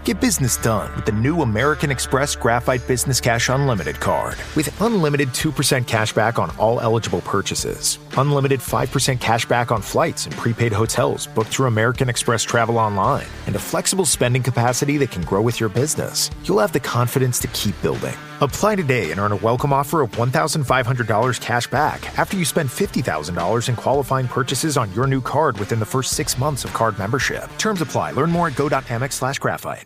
Get business done with the new American Express Graphite Business Cash Unlimited card. With unlimited 2% cash back on all eligible purchases, unlimited 5% cash back on flights and prepaid hotels booked through American Express Travel Online, and a flexible spending capacity that can grow with your business, you'll have the confidence to keep building. Apply today and earn a welcome offer of $1,500 cash back after you spend $50,000 in qualifying purchases on your new card within the first 6 months of card membership. Terms apply. Learn more at go.amex/graphite.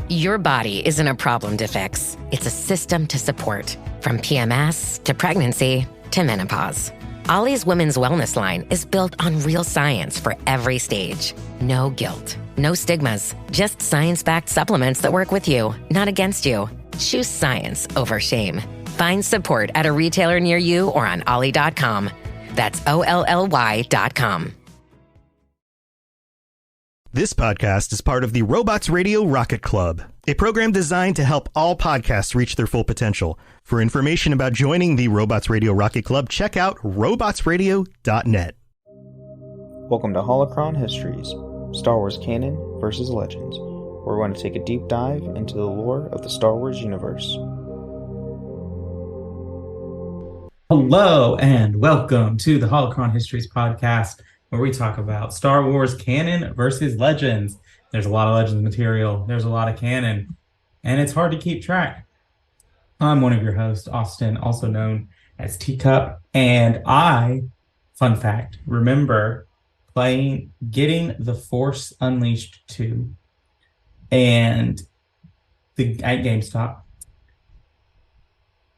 Your body isn't a problem to fix. It's a system to support. From PMS to pregnancy to menopause. Ollie's Women's Wellness line is built on real science for every stage. No guilt, no stigmas, just science-backed supplements that work with you, not against you. Choose science over shame. Find support at a retailer near you or on ollie.com. That's OLLY.com. This podcast is part of the Robots Radio Rocket Club, a program designed to help all podcasts reach their full potential. For information about joining the Robots Radio Rocket Club, check out robotsradio.net. Welcome to Holocron Histories, Star Wars Canon versus Legends, where we're going to take a deep dive into the lore of the Star Wars universe. Hello, and welcome to the Holocron Histories podcast, where we talk about Star Wars canon versus legends. There's a lot of legends material, there's a lot of canon, and it's hard to keep track. I'm one of your hosts, Austin, also known as Teacup, and I, fun fact, remember getting The Force Unleashed 2 and at GameStop.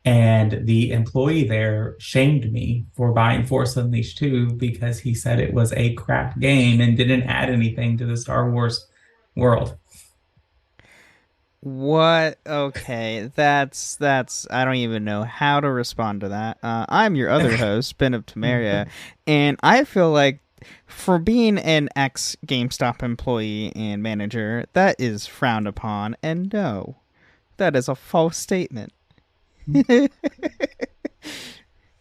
And the employee there shamed me for buying Force Unleashed 2 because he said it was a crap game and didn't add anything to the Star Wars world. What? Okay, that's. I don't even know how to respond to that. I'm your other host, Ben of Temeria, and I feel like for being an ex-GameStop employee and manager, that is frowned upon, and no, that is a false statement. That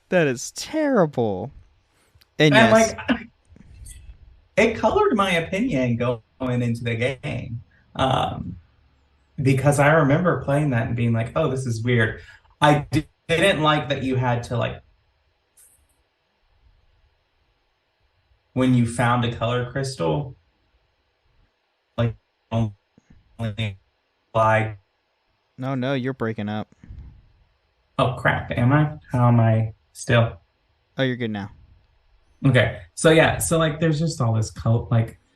is terrible. And yes, it colored my opinion going into the game, because I remember playing that and being like, "Oh, this is weird." I didn't like that you had to when you found a color crystal, only like. No, you're breaking up. Oh, crap. Am I? How am I still? Oh, you're good now. Okay. So, yeah. So, there's just all this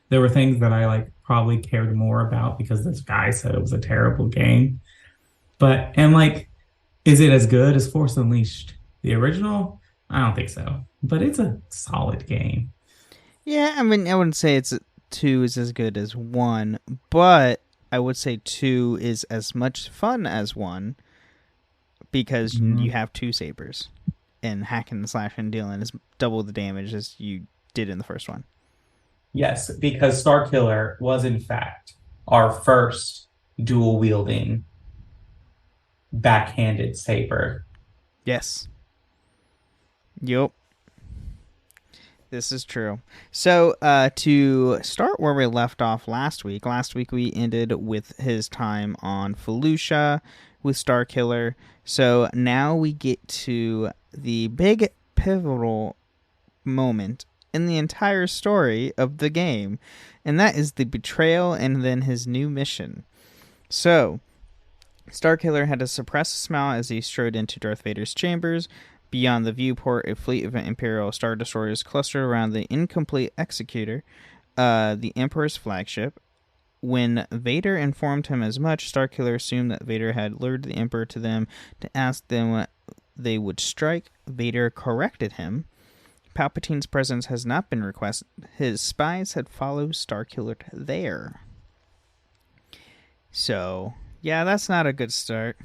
there were things that I, probably cared more about because this guy said it was a terrible game. Is it as good as Force Unleashed, the original? I don't think so. But it's a solid game. Yeah, I mean, I wouldn't say 2 is as good as 1, but I would say 2 is as much fun as 1. Because you have 2 sabers, and hacking and slashing and dealing is double the damage as you did in the first one. Yes, because Starkiller was in fact our first dual-wielding backhanded saber. Yes. Yup. This is true. So, to start where we left off last week we ended with his time on Felucia with Starkiller. So now we get to the big pivotal moment in the entire story of the game, and that is the betrayal and then his new mission. So, Starkiller had to suppress a smile as he strode into Darth Vader's chambers. Beyond the viewport, a fleet of Imperial Star Destroyers clustered around the incomplete Executor, the Emperor's flagship. When Vader informed him as much, Starkiller assumed that Vader had lured the Emperor to them to ask them what they would strike. Vader corrected him. Palpatine's presence has not been requested. His spies had followed Starkiller there. So, yeah, that's not a good start.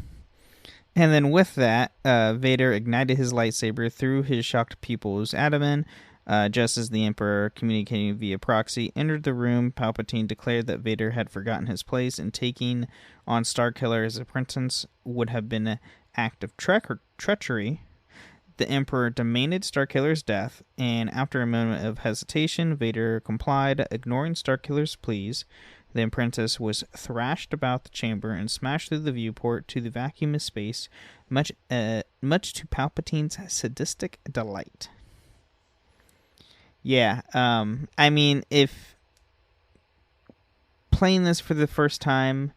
And then with that, Vader ignited his lightsaber through his shocked pupil's abdomen. Just as the Emperor, communicating via proxy, entered the room, Palpatine declared that Vader had forgotten his place, and taking on Starkiller as apprentice would have been an act of treachery. The Emperor demanded Starkiller's death, and after a moment of hesitation, Vader complied, ignoring Starkiller's pleas. The apprentice was thrashed about the chamber and smashed through the viewport to the vacuum of space, much to Palpatine's sadistic delight. Yeah, I mean, if playing this for the first time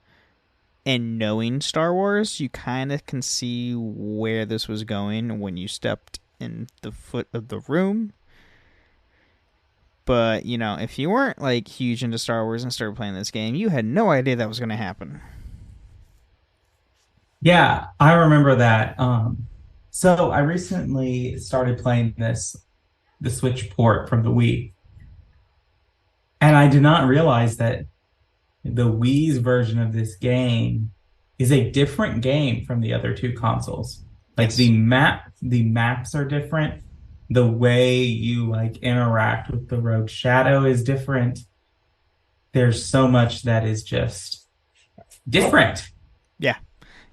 and knowing Star Wars, you kind of can see where this was going when you stepped in the foot of the room. But, you know, if you weren't, like, huge into Star Wars and started playing this game, you had no idea that was going to happen. Yeah, I remember that. So I recently started playing the Switch port from the Wii. And I did not realize that the Wii's version of this game is a different game from the other two consoles. Like, Yes. the maps are different. The way you like interact with the Rogue Shadow is different. There's so much that is just different.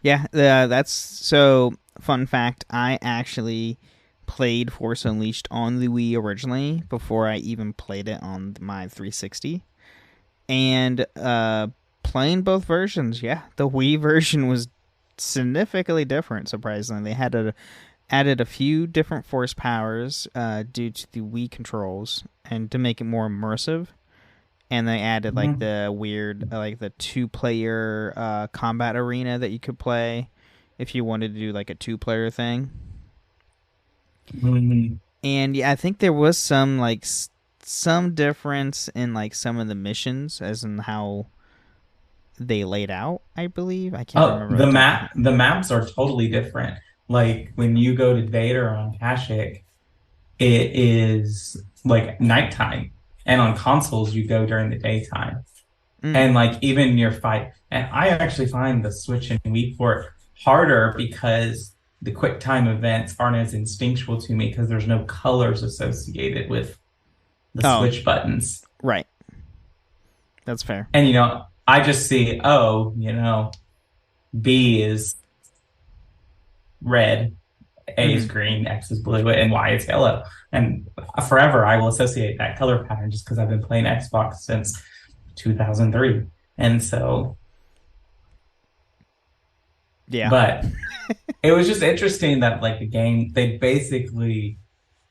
Yeah, that's so fun fact. I actually played Force Unleashed on the Wii originally before I even played it on my 360. And playing both versions, yeah, the Wii version was significantly different, surprisingly. They had added a few different force powers due to the Wii controls and to make it more immersive. And they added like the weird, like the 2-player combat arena that you could play if you wanted to do like a 2-player thing. Mm-hmm. And yeah, I think there was some like some difference in like some of the missions, as in how they laid out. I believe I can't remember. The maps are totally different. Like when you go to Vader on Kashyyyk, it is like nighttime. And on consoles, you go during the daytime. And like even your fight. And I actually find the Switch and Wii port harder because the quick time events aren't as instinctual to me because there's no colors associated with the Switch buttons. Right. That's fair. And, you know, I just see, B is red, A is green, X is blue, and Y is yellow. And forever, I will associate that color pattern just because I've been playing Xbox since 2003. And so... Yeah. But it was just interesting that, like, the game, they basically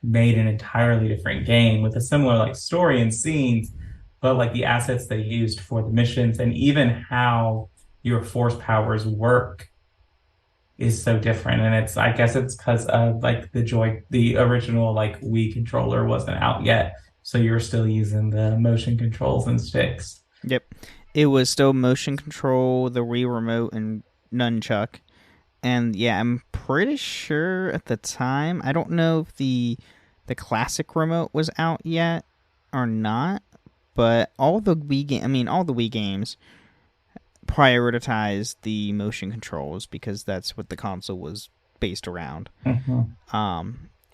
made an entirely different game with a similar, like, story and scenes, but, like, the assets they used for the missions and even how your force powers work is so different. And I guess it's because of like the original like Wii controller wasn't out yet. So you're still using the motion controls and sticks. Yep. It was still motion control, the Wii remote, and nunchuck. And yeah, I'm pretty sure at the time, I don't know if the classic remote was out yet or not, but all the Wii games prioritize the motion controls because that's what the console was based around.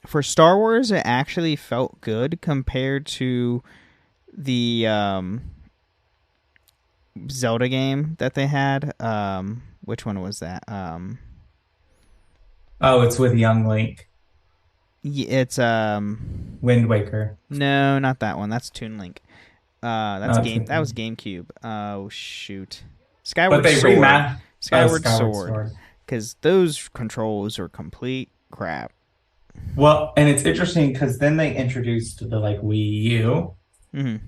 For Star Wars, it actually felt good compared to the Zelda game that they had. Which one was that? It's with Young Link. It's Wind Waker. No, not that one. That's Toon Link. That was GameCube. Oh shoot. Skyward Sword. Because those controls are complete crap. Well, and it's interesting because then they introduced the like Wii U. And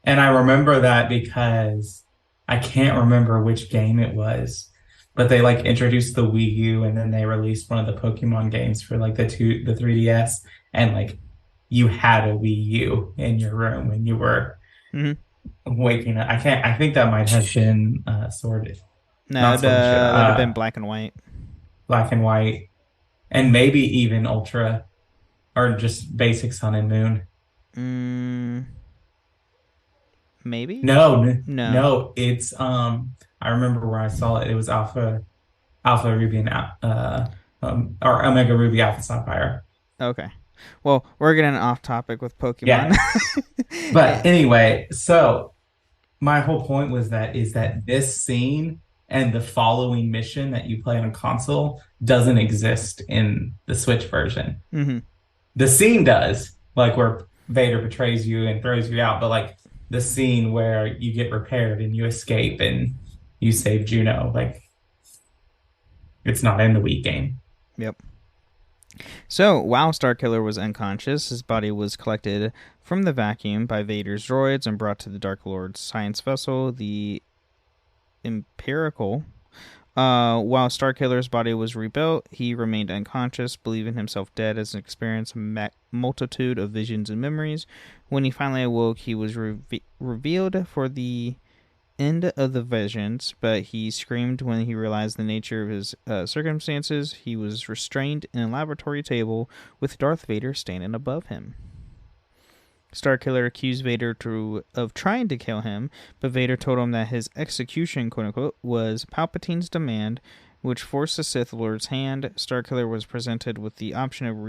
I remember that because I can't remember which game it was, but they like introduced the Wii U and then they released one of the Pokemon games for like the 3DS, and like you had a Wii U in your room when you were waking up. I think that might have been Sword. No, it would have been Black and White. Black and White. And maybe even Ultra. Or just basic Sun and Moon. Maybe? No. It's I remember where I saw it. It was Alpha Ruby and or Omega Ruby Alpha Sapphire. Okay. Well, we're getting off topic with Pokemon. Yeah. But anyway, so my whole point was that this scene and the following mission that you play on console doesn't exist in the Switch version. The scene does, like where Vader betrays you and throws you out, but like the scene where you get repaired and you escape and you save Juno. Like, it's not in the Wii game. Yep. So, while Starkiller was unconscious, his body was collected from the vacuum by Vader's droids and brought to the Dark Lord's science vessel, the Empirical. While Starkiller's body was rebuilt, he remained unconscious, believing himself dead as an experienced multitude of visions and memories. When he finally awoke, he was revealed for the end of the visions, but he screamed when he realized the nature of his circumstances. He was restrained in a laboratory table with Darth Vader standing above him. Starkiller accused Vader of trying to kill him, but Vader told him that his execution, quote-unquote, was Palpatine's demand, which forced the Sith Lord's hand. Starkiller was presented with the option of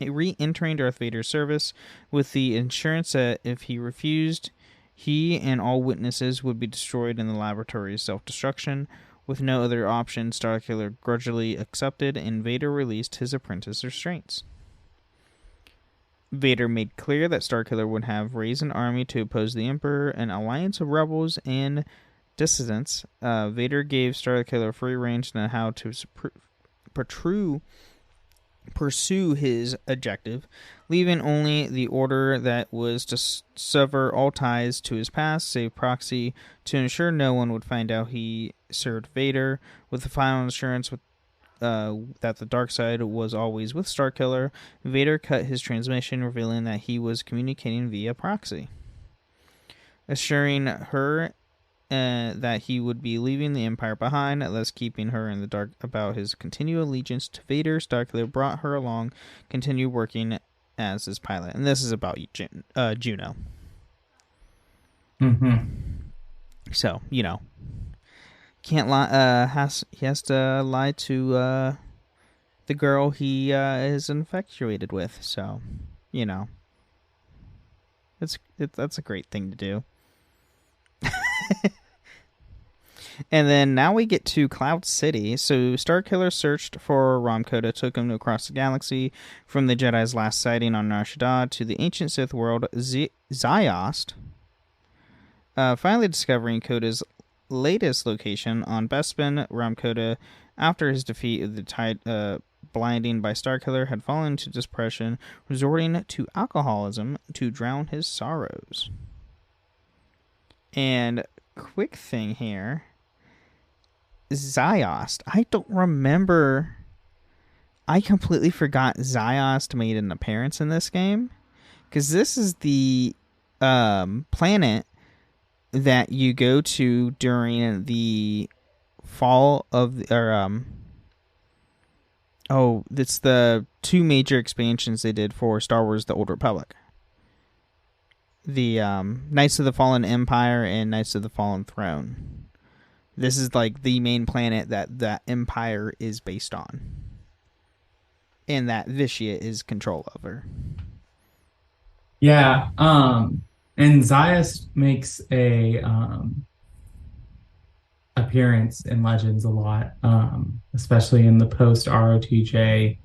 re-entering Darth Vader's service, with the assurance that if he refused, he and all witnesses would be destroyed in the laboratory's self-destruction. With no other option, Starkiller grudgingly accepted, and Vader released his apprentice restraints. Vader made clear that Starkiller would have raised an army to oppose the Emperor, an alliance of rebels and dissidents. Vader gave Starkiller free range on how to pursue his objective, leaving only the order that was to sever all ties to his past, save proxy, to ensure no one would find out he served Vader, with the final assurance that the dark side was always with Starkiller. Vader cut his transmission, revealing that he was communicating via proxy, assuring her that he would be leaving the Empire behind, thus keeping her in the dark about his continued allegiance to Vader. Starkiller brought her along, continued working as his pilot. And this is about Juno. Mm-hmm. So, can't lie. He has to lie to the girl he is infatuated with. So, that's a great thing to do. And then now we get to Cloud City. So Starkiller searched for Rom Koda, took him across the galaxy, from the Jedi's last sighting on Nar Shaddaa to the ancient Sith world Ziost. Finally discovering Koda's latest location on Bespin, Rom Koda, after his defeat of the Tide blinding by Starkiller, had fallen into depression, resorting to alcoholism to drown his sorrows. And quick thing here, Ziost. I don't remember. I completely forgot Ziost made an appearance in this game, because this is the planet that you go to during the fall of it's the two major expansions they did for Star Wars: The Old Republic. The Knights of the Fallen Empire and Knights of the Fallen Throne. This is like the main planet that Empire is based on, and that Vitiate is control over. Yeah, and Ziost makes a appearance in Legends a lot, especially in the post ROTJ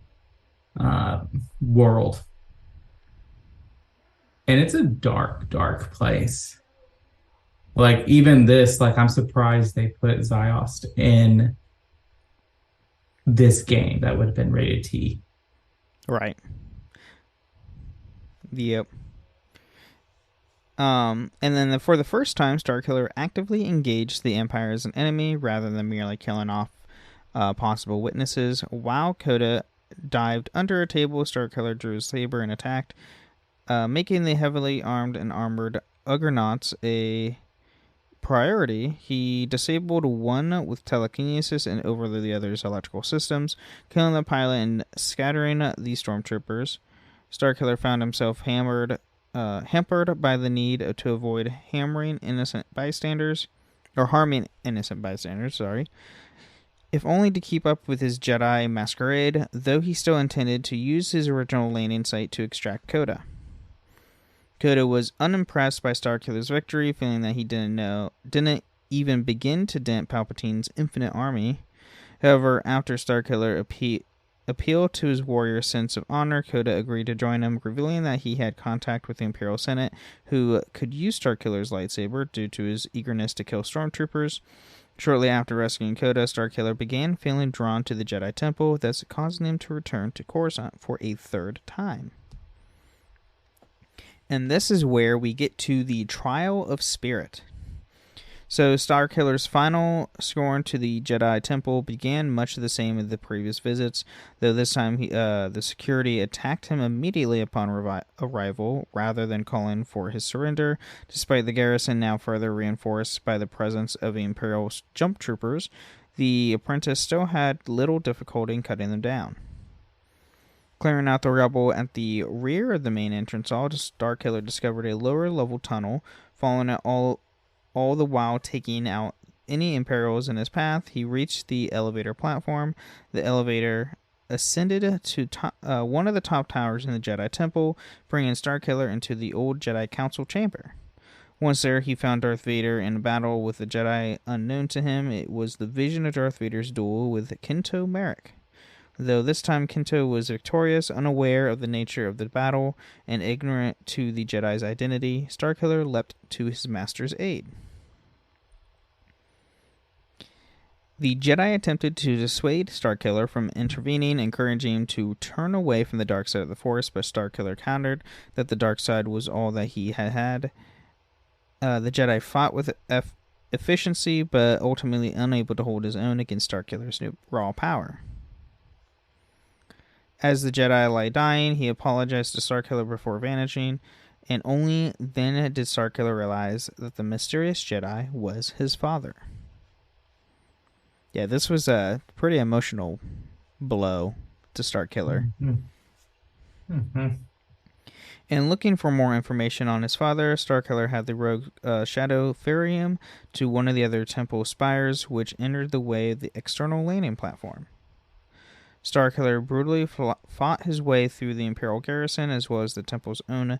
world. And it's a dark, dark place. Like, even this, I'm surprised they put Ziost in this game that would have been rated T. Right. Yep. And then for the first time, Starkiller actively engaged the Empire as an enemy rather than merely killing off possible witnesses. While Koda dived under a table, Starkiller drew his saber and attacked, making the heavily armed and armored Uggernauts a priority. He disabled one with telekinesis and overloaded the other's electrical systems, killing the pilot and scattering the stormtroopers. Starkiller found himself hampered by the need to avoid harming innocent bystanders, if only to keep up with his Jedi masquerade, though he still intended to use his original landing site to extract Koda. Koda was unimpressed by Starkiller's victory, feeling that he didn't even begin to dent Palpatine's infinite army. However, after Starkiller appeal to his warrior sense of honor, Coda agreed to join him, revealing that he had contact with the Imperial Senate, who could use Starkiller's lightsaber due to his eagerness to kill stormtroopers. Shortly after rescuing Coda, Starkiller began feeling drawn to the Jedi Temple, thus causing him to return to Coruscant for a third time. And this is where we get to the Trial of Spirit. So Starkiller's final scorn to the Jedi Temple began much the same as the previous visits, though this time the security attacked him immediately upon arrival, rather than calling for his surrender. Despite the garrison now further reinforced by the presence of the Imperial jump troopers, the apprentice still had little difficulty in cutting them down. Clearing out the rubble at the rear of the main entrance hall, Starkiller discovered a lower-level tunnel, following it all the while taking out any Imperials in his path. He reached the elevator platform. The elevator ascended to one of the top towers in the Jedi Temple, bringing Starkiller into the old Jedi Council chamber. Once there, he found Darth Vader in a battle with a Jedi unknown to him. It was the vision of Darth Vader's duel with Galen Marek. Though this time Galen was victorious, unaware of the nature of the battle, and ignorant to the Jedi's identity, Starkiller leapt to his master's aid. The Jedi attempted to dissuade Starkiller from intervening, encouraging him to turn away from the dark side of the Force, but Starkiller countered that the dark side was all that he had. The Jedi fought with efficiency, but ultimately unable to hold his own against Starkiller's raw power. As the Jedi lay dying, he apologized to Starkiller before vanishing, and only then did Starkiller realize that the mysterious Jedi was his father. Yeah, this was a pretty emotional blow to Starkiller. Mm-hmm. Mm-hmm. And looking for more information on his father, Starkiller had the rogue Shadow ferry him to one of the other temple spires, which entered the way of the external landing platform. Starkiller brutally fought his way through the Imperial garrison, as well as the temple's own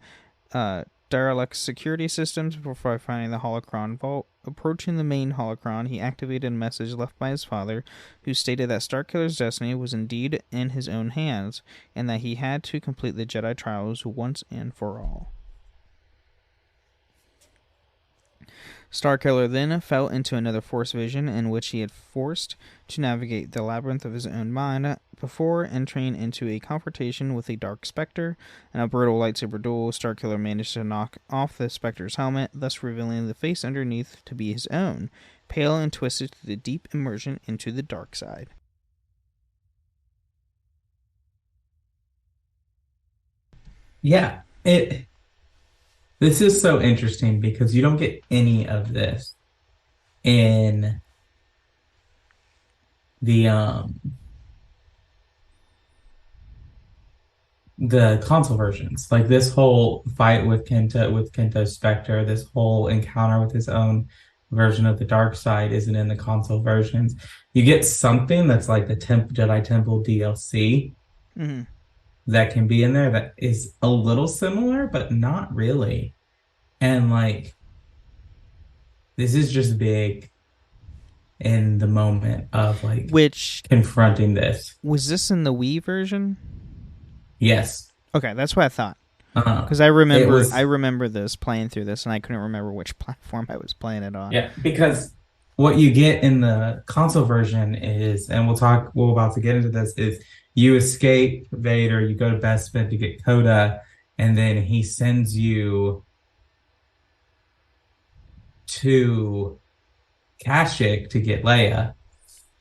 derelict security systems, before finding the holocron vault. Approaching the main holocron, he activated a message left by his father, who stated that Starkiller's destiny was indeed in his own hands, and that he had to complete the Jedi trials once and for all. Starkiller then fell into another Force vision in which he had forced to navigate the labyrinth of his own mind before entering into a confrontation with a Dark Spectre. In a brutal lightsaber duel, Starkiller managed to knock off the Spectre's helmet, thus revealing the face underneath to be his own, pale and twisted to the deep immersion into the dark side. Yeah, this is so interesting because you don't get any of this in the console versions. Like this whole fight with Kento's Spectre, this whole encounter with his own version of the dark side isn't in the console versions. You get something that's like the Jedi Temple DLC. Mm-hmm. That can be in there that is a little similar, but not really. And like, this is just big in the moment of like confronting this. Was this in the Wii version? Yes. Okay, that's what I thought. Because I remember this playing through this, and I couldn't remember which platform I was playing it on. Yeah, because what you get in the console version is, and we're about to get into this, is you escape Vader, you go to Bespin to get Coda, and then he sends you to Kashyyyk to get Leia.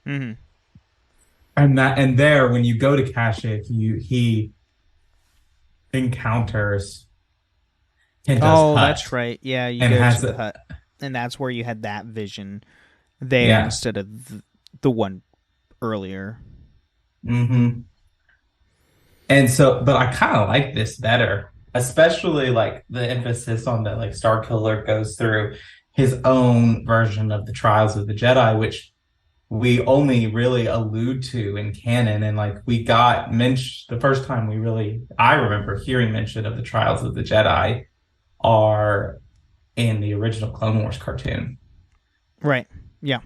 Mm-hmm. And there, when you go to Kashyyyk, he encounters Kento's hut. That's right. Yeah, you go to the hut, and that's where you had that vision there instead of the one earlier. Mm-hmm. And so, but I kind of like this better, especially like the emphasis on that, like Starkiller goes through his own version of the trials of the Jedi, which we only really allude to in canon. And like we got mentioned the first time I remember hearing mention of the trials of the Jedi are in the original Clone Wars cartoon. Right. Yeah.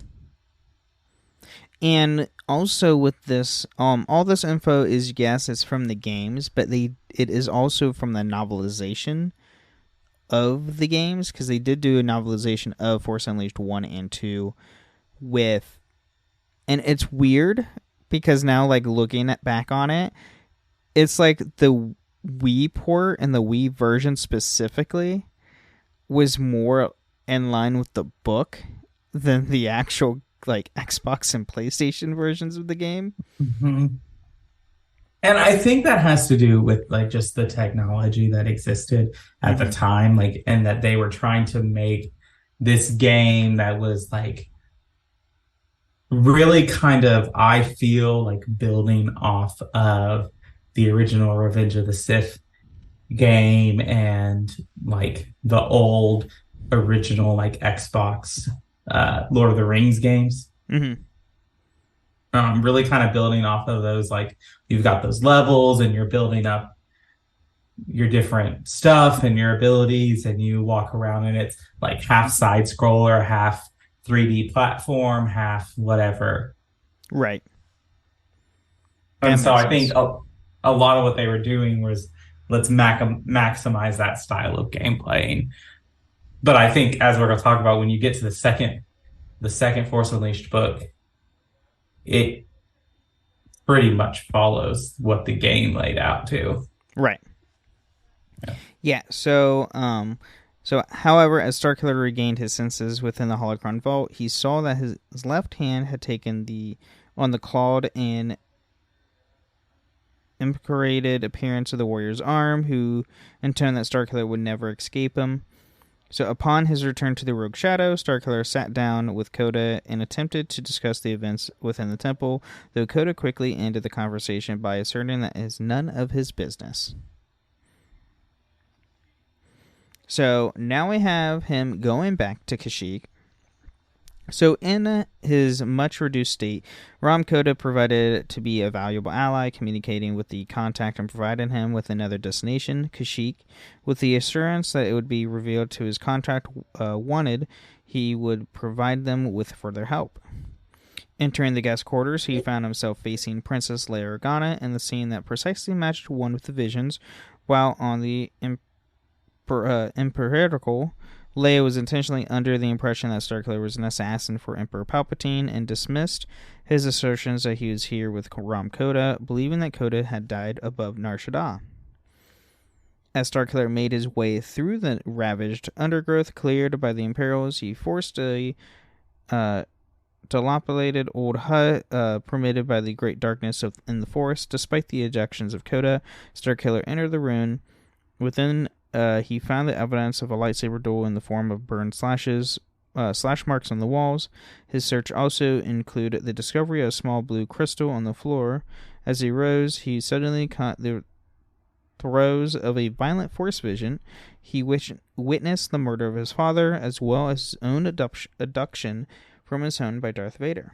And also with this, all this info is, yes, it's from the games, but it is also from the novelization of the games, because they did do a novelization of Force Unleashed 1 and 2 with, and it's weird because now, like, looking back on it, it's like the Wii port and the Wii version specifically was more in line with the book than the actual, like, Xbox and PlayStation versions of the game. Mm-hmm. And I think that has to do with, like, just the technology that existed at the time, like, and that they were trying to make this game that was, like, really kind of, I feel like, building off of the original Revenge of the Sith game and, like, the old original, like, Xbox Lord of the Rings games. Really kind of building off of those, like, you've got those levels and you're building up your different stuff and your abilities, and you walk around and it's like half side scroller, half 3D platform, half whatever. Right. And so I think a lot of what they were doing was, let's maximize that style of gameplay. But I think, as we're going to talk about, when you get to the second Force Unleashed book, it pretty much follows what the game laid out too. Right. Yeah. So, however, as Starkiller regained his senses within the holocron vault, he saw that his left hand had taken on the clawed and imperated appearance of the warrior's arm, who intoned that Starkiller would never escape him. So upon his return to the Rogue Shadow, Starkiller sat down with Coda and attempted to discuss the events within the temple, though Coda quickly ended the conversation by asserting that it is none of his business. So now we have him going back to Kashyyyk. So in his much reduced state, Ram Coda provided to be a valuable ally, communicating with the contact and providing him with another destination, Kashyyyk, with the assurance that it would be revealed to his contact wanted, he would provide them with further help. Entering the guest quarters, he found himself facing Princess Leia Organa in the scene that precisely matched one with the visions, while on the Imperial, Leia was intentionally under the impression that Starkiller was an assassin for Emperor Palpatine and dismissed his assertions that he was here with Ram Coda, believing that Coda had died above Nar Shaddaa. As Starkiller made his way through the ravaged undergrowth cleared by the Imperials, he forced a dilapidated old hut permitted by the great darkness in the forest. Despite the ejections of Coda, Starkiller entered the ruin. Within he found the evidence of a lightsaber duel in the form of burned slash marks on the walls. His search also included the discovery of a small blue crystal on the floor. As he rose, he suddenly caught the throes of a violent force vision. He witnessed the murder of his father, as well as his own abduction from his home by Darth Vader.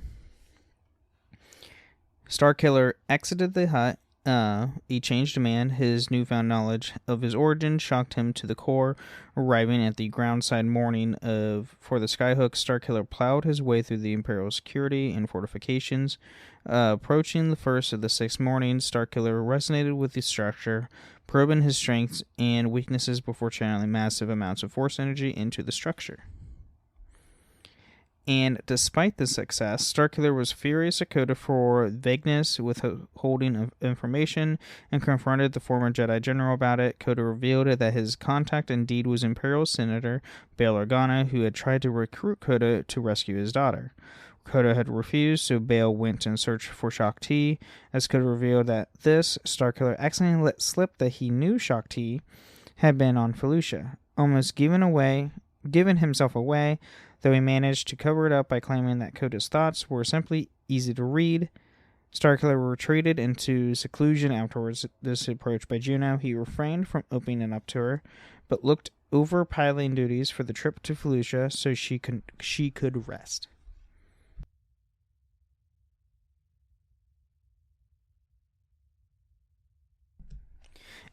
Starkiller exited the hut. A changed man. His newfound knowledge of his origin shocked him to the core. Arriving at the groundside morning for the Skyhook, Starkiller plowed his way through the Imperial security and fortifications. Approaching the first of the 6 mornings, Starkiller resonated with the structure, probing his strengths and weaknesses before channeling massive amounts of force energy into the structure. And despite this success, Starkiller was furious at Coda for vagueness, withholding of information, and confronted the former Jedi General about it. Coda revealed that his contact indeed was Imperial Senator Bail Organa, who had tried to recruit Coda to rescue his daughter. Coda had refused, so Bail went in search for Shaak Ti. As Coda revealed Starkiller accidentally let slip that he knew Shaak Ti had been on Felucia, almost giving himself away, though he managed to cover it up by claiming that Coda's thoughts were simply easy to read. Starkiller retreated into seclusion afterwards this approach by Juno. He refrained from opening up to her, but looked over piloting duties for the trip to Felucia so she could rest.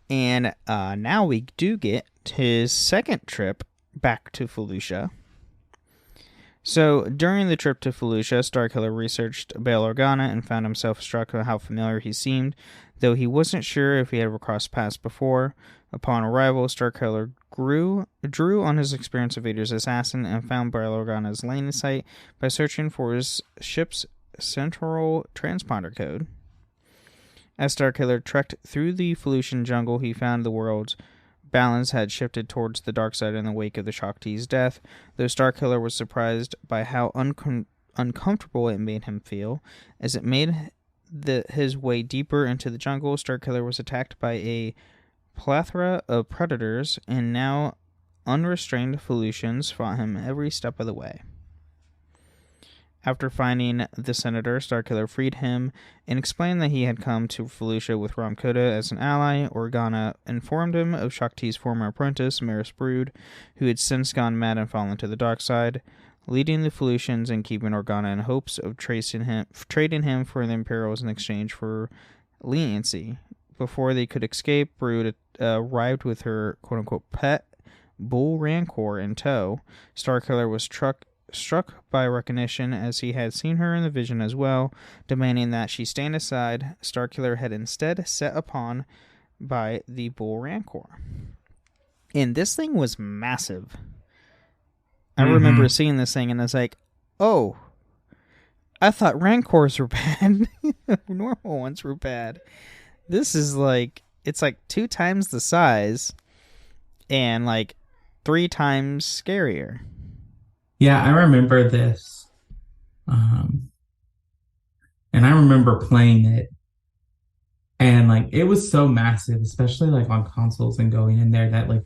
And now we do get his second trip back to Felucia. So, during the trip to Felucia, Starkiller researched Bail Organa and found himself struck by how familiar he seemed, though he wasn't sure if he had ever crossed paths before. Upon arrival, Starkiller drew on his experience of Vader's assassin and found Bail Organa's landing site by searching for his ship's central transponder code. As Starkiller trekked through the Felucian jungle, he found the world's balance had shifted towards the dark side in the wake of the Shakti's death, though Starkiller was surprised by how uncomfortable it made him feel. As it made his way deeper into the jungle, Starkiller was attacked by a plethora of predators, and now unrestrained Felucians fought him every step of the way. After finding the senator, Starkiller freed him and explained that he had come to Felucia with Ram Koda as an ally. Organa informed him of Shakti's former apprentice, Maris Brood, who had since gone mad and fallen to the dark side, leading the Felucians and keeping Organa in hopes of trading him for the Imperials in exchange for leniency. Before they could escape, Brood arrived with her quote-unquote pet, Bull Rancor, in tow. Starkiller was struck by recognition, as he had seen her in the vision as well, demanding that she stand aside. Starkiller had instead set upon by the Bull Rancor. And this thing was massive. I remember seeing this thing and I was like, oh, I thought Rancors were bad. Normal ones were bad. This is like, it's like 2 times the size and like 3 times scarier. Yeah, I remember this. And I remember playing it. And like it was so massive, especially like on consoles and going in there, that like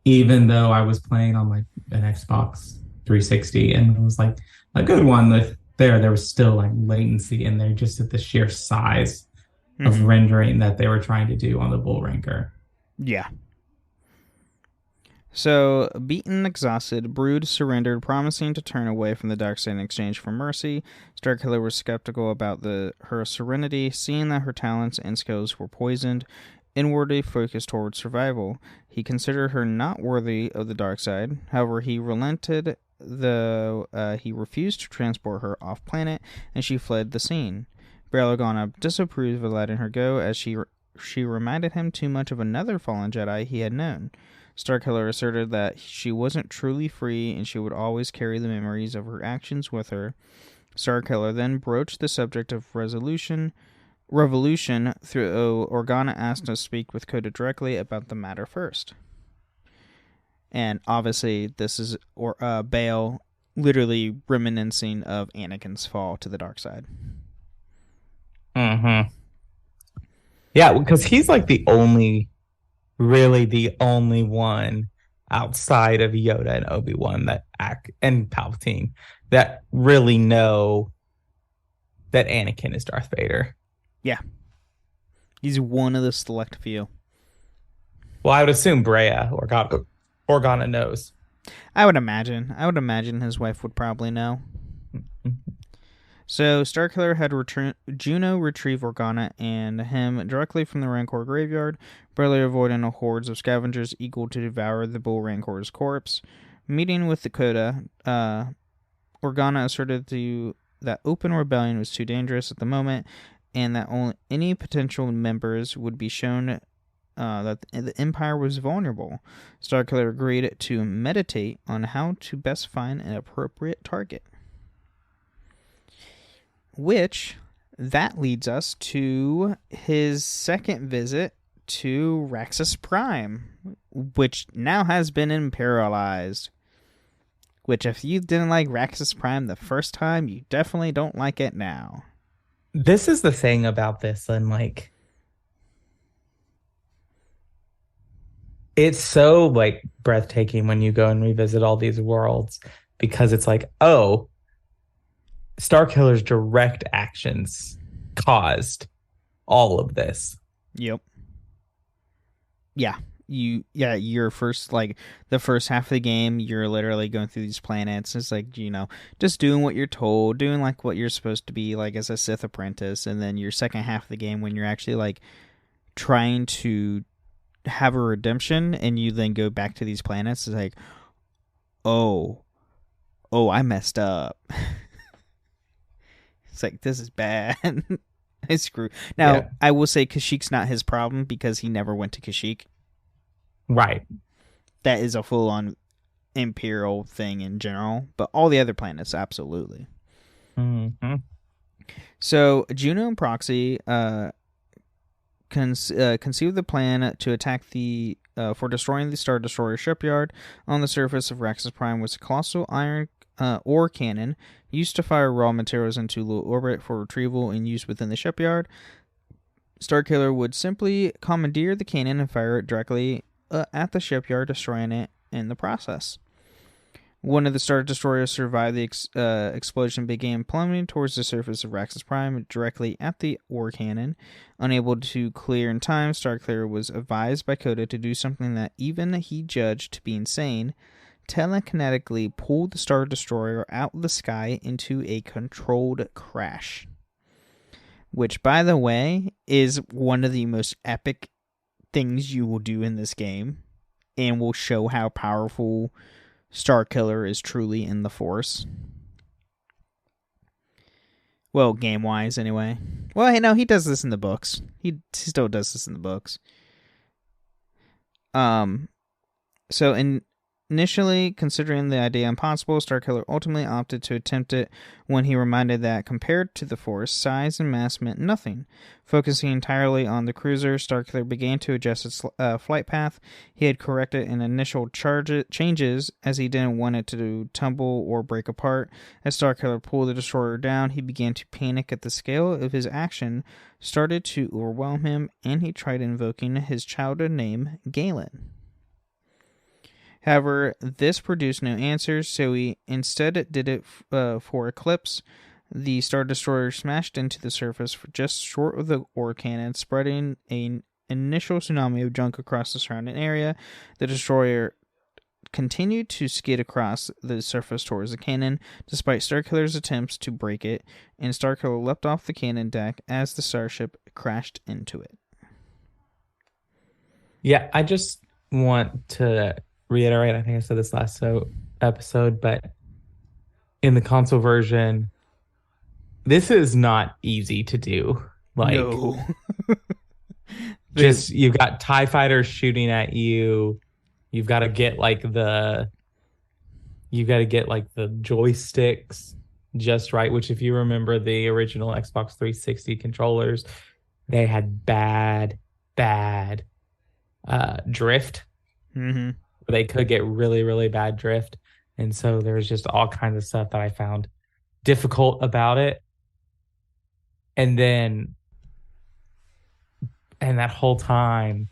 even though I was playing on like an Xbox 360 and it was like a good one, there was still like latency in there just at the sheer size of rendering that they were trying to do on the Bull Rancor. Yeah. So, beaten and exhausted, Brood surrendered, promising to turn away from the dark side in exchange for mercy. Starkiller was skeptical about her serenity, seeing that her talents and skills were poisoned, inwardly focused towards survival. He considered her not worthy of the dark side. However, he relented, though he refused to transport her off-planet, and she fled the scene. Bail Organa disapproved of letting her go, as she reminded him too much of another fallen Jedi he had known. Starkiller asserted that she wasn't truly free and she would always carry the memories of her actions with her. Starkiller then broached the subject of revolution through Organa asked to speak with Koda directly about the matter first. And obviously this is Bail literally reminiscing of Anakin's fall to the dark side. Yeah, because he's like really the only one outside of Yoda and Obi-Wan and Palpatine that really know that Anakin is Darth Vader. Yeah. He's one of the select few. Well, I would assume Brea or Organa knows. I would imagine his wife would probably know. So, Starkiller had Juno retrieve Organa and him directly from the Rancor graveyard, barely avoiding a hordes of scavengers eager to devour the Bull Rancor's corpse. Meeting with the Coda, Organa asserted that open rebellion was too dangerous at the moment, and that only any potential members would be shown that the Empire was vulnerable. Starkiller agreed to meditate on how to best find an appropriate target. Which, that leads us to his second visit to Raxus Prime, which now has been imperialized. Which, if you didn't like Raxus Prime the first time, you definitely don't like it now. This is the thing about this, and like, it's so like breathtaking when you go and revisit all these worlds, because it's like, oh, Starkiller's direct actions caused all of this. Yep. Yeah. Your first, like, the first half of the game, you're literally going through these planets. It's like, just doing what you're told, doing like what you're supposed to be like as a Sith apprentice. And then your second half of the game, when you're actually like trying to have a redemption and you then go back to these planets, it's like, oh, oh, I messed up. It's like, this is bad. I screw. Now, I will say Kashyyyk's not his problem because he never went to Kashyyyk. Right. That is a full-on Imperial thing in general, but all the other planets, absolutely. Mm-hmm. So, Juno and Proxy conceived the plan to attack for destroying the Star Destroyer shipyard on the surface of Raxus Prime with a colossal iron ore cannon used to fire raw materials into low orbit for retrieval and use within the shipyard. Starkiller would simply commandeer the cannon and fire it directly at the shipyard, destroying it in the process. One of the Star Destroyers survived the explosion and began plummeting towards the surface of Raxus Prime directly at the ore cannon. Unable to clear in time, Starkiller was advised by Coda to do something that even he judged to be insane: telekinetically pull the Star Destroyer out of the sky into a controlled crash. Which, by the way, is one of the most epic things you will do in this game, and will show how powerful Starkiller is truly in the Force. Well, game-wise, anyway. Well, no, he does this in the books. He still does this in the books. So initially, considering the idea impossible, Starkiller ultimately opted to attempt it when he reminded that, compared to the Force, size and mass meant nothing. Focusing entirely on the cruiser, Starkiller began to adjust its flight path. He had corrected an initial changes as he didn't want it to tumble or break apart. As Starkiller pulled the destroyer down, he began to panic at the scale of his action, started to overwhelm him, and he tried invoking his childhood name, Galen. However, this produced no answers, so he instead did it for Eclipse. The Star Destroyer smashed into the surface just short of the ore cannon, spreading an initial tsunami of junk across the surrounding area. The Destroyer continued to skid across the surface towards the cannon, despite Starkiller's attempts to break it, and Starkiller leapt off the cannon deck as the starship crashed into it. Yeah, I just want to reiterate, I think I said this last episode, but in the console version, this is not easy to do. Like, no. just, you've got TIE fighters shooting at you. You've got to get like the joysticks just right, which, if you remember the original Xbox 360 controllers, they had bad drift. Mm-hmm. They could get really, really bad drift. And so there's just all kinds of stuff that I found difficult about it. And that whole time,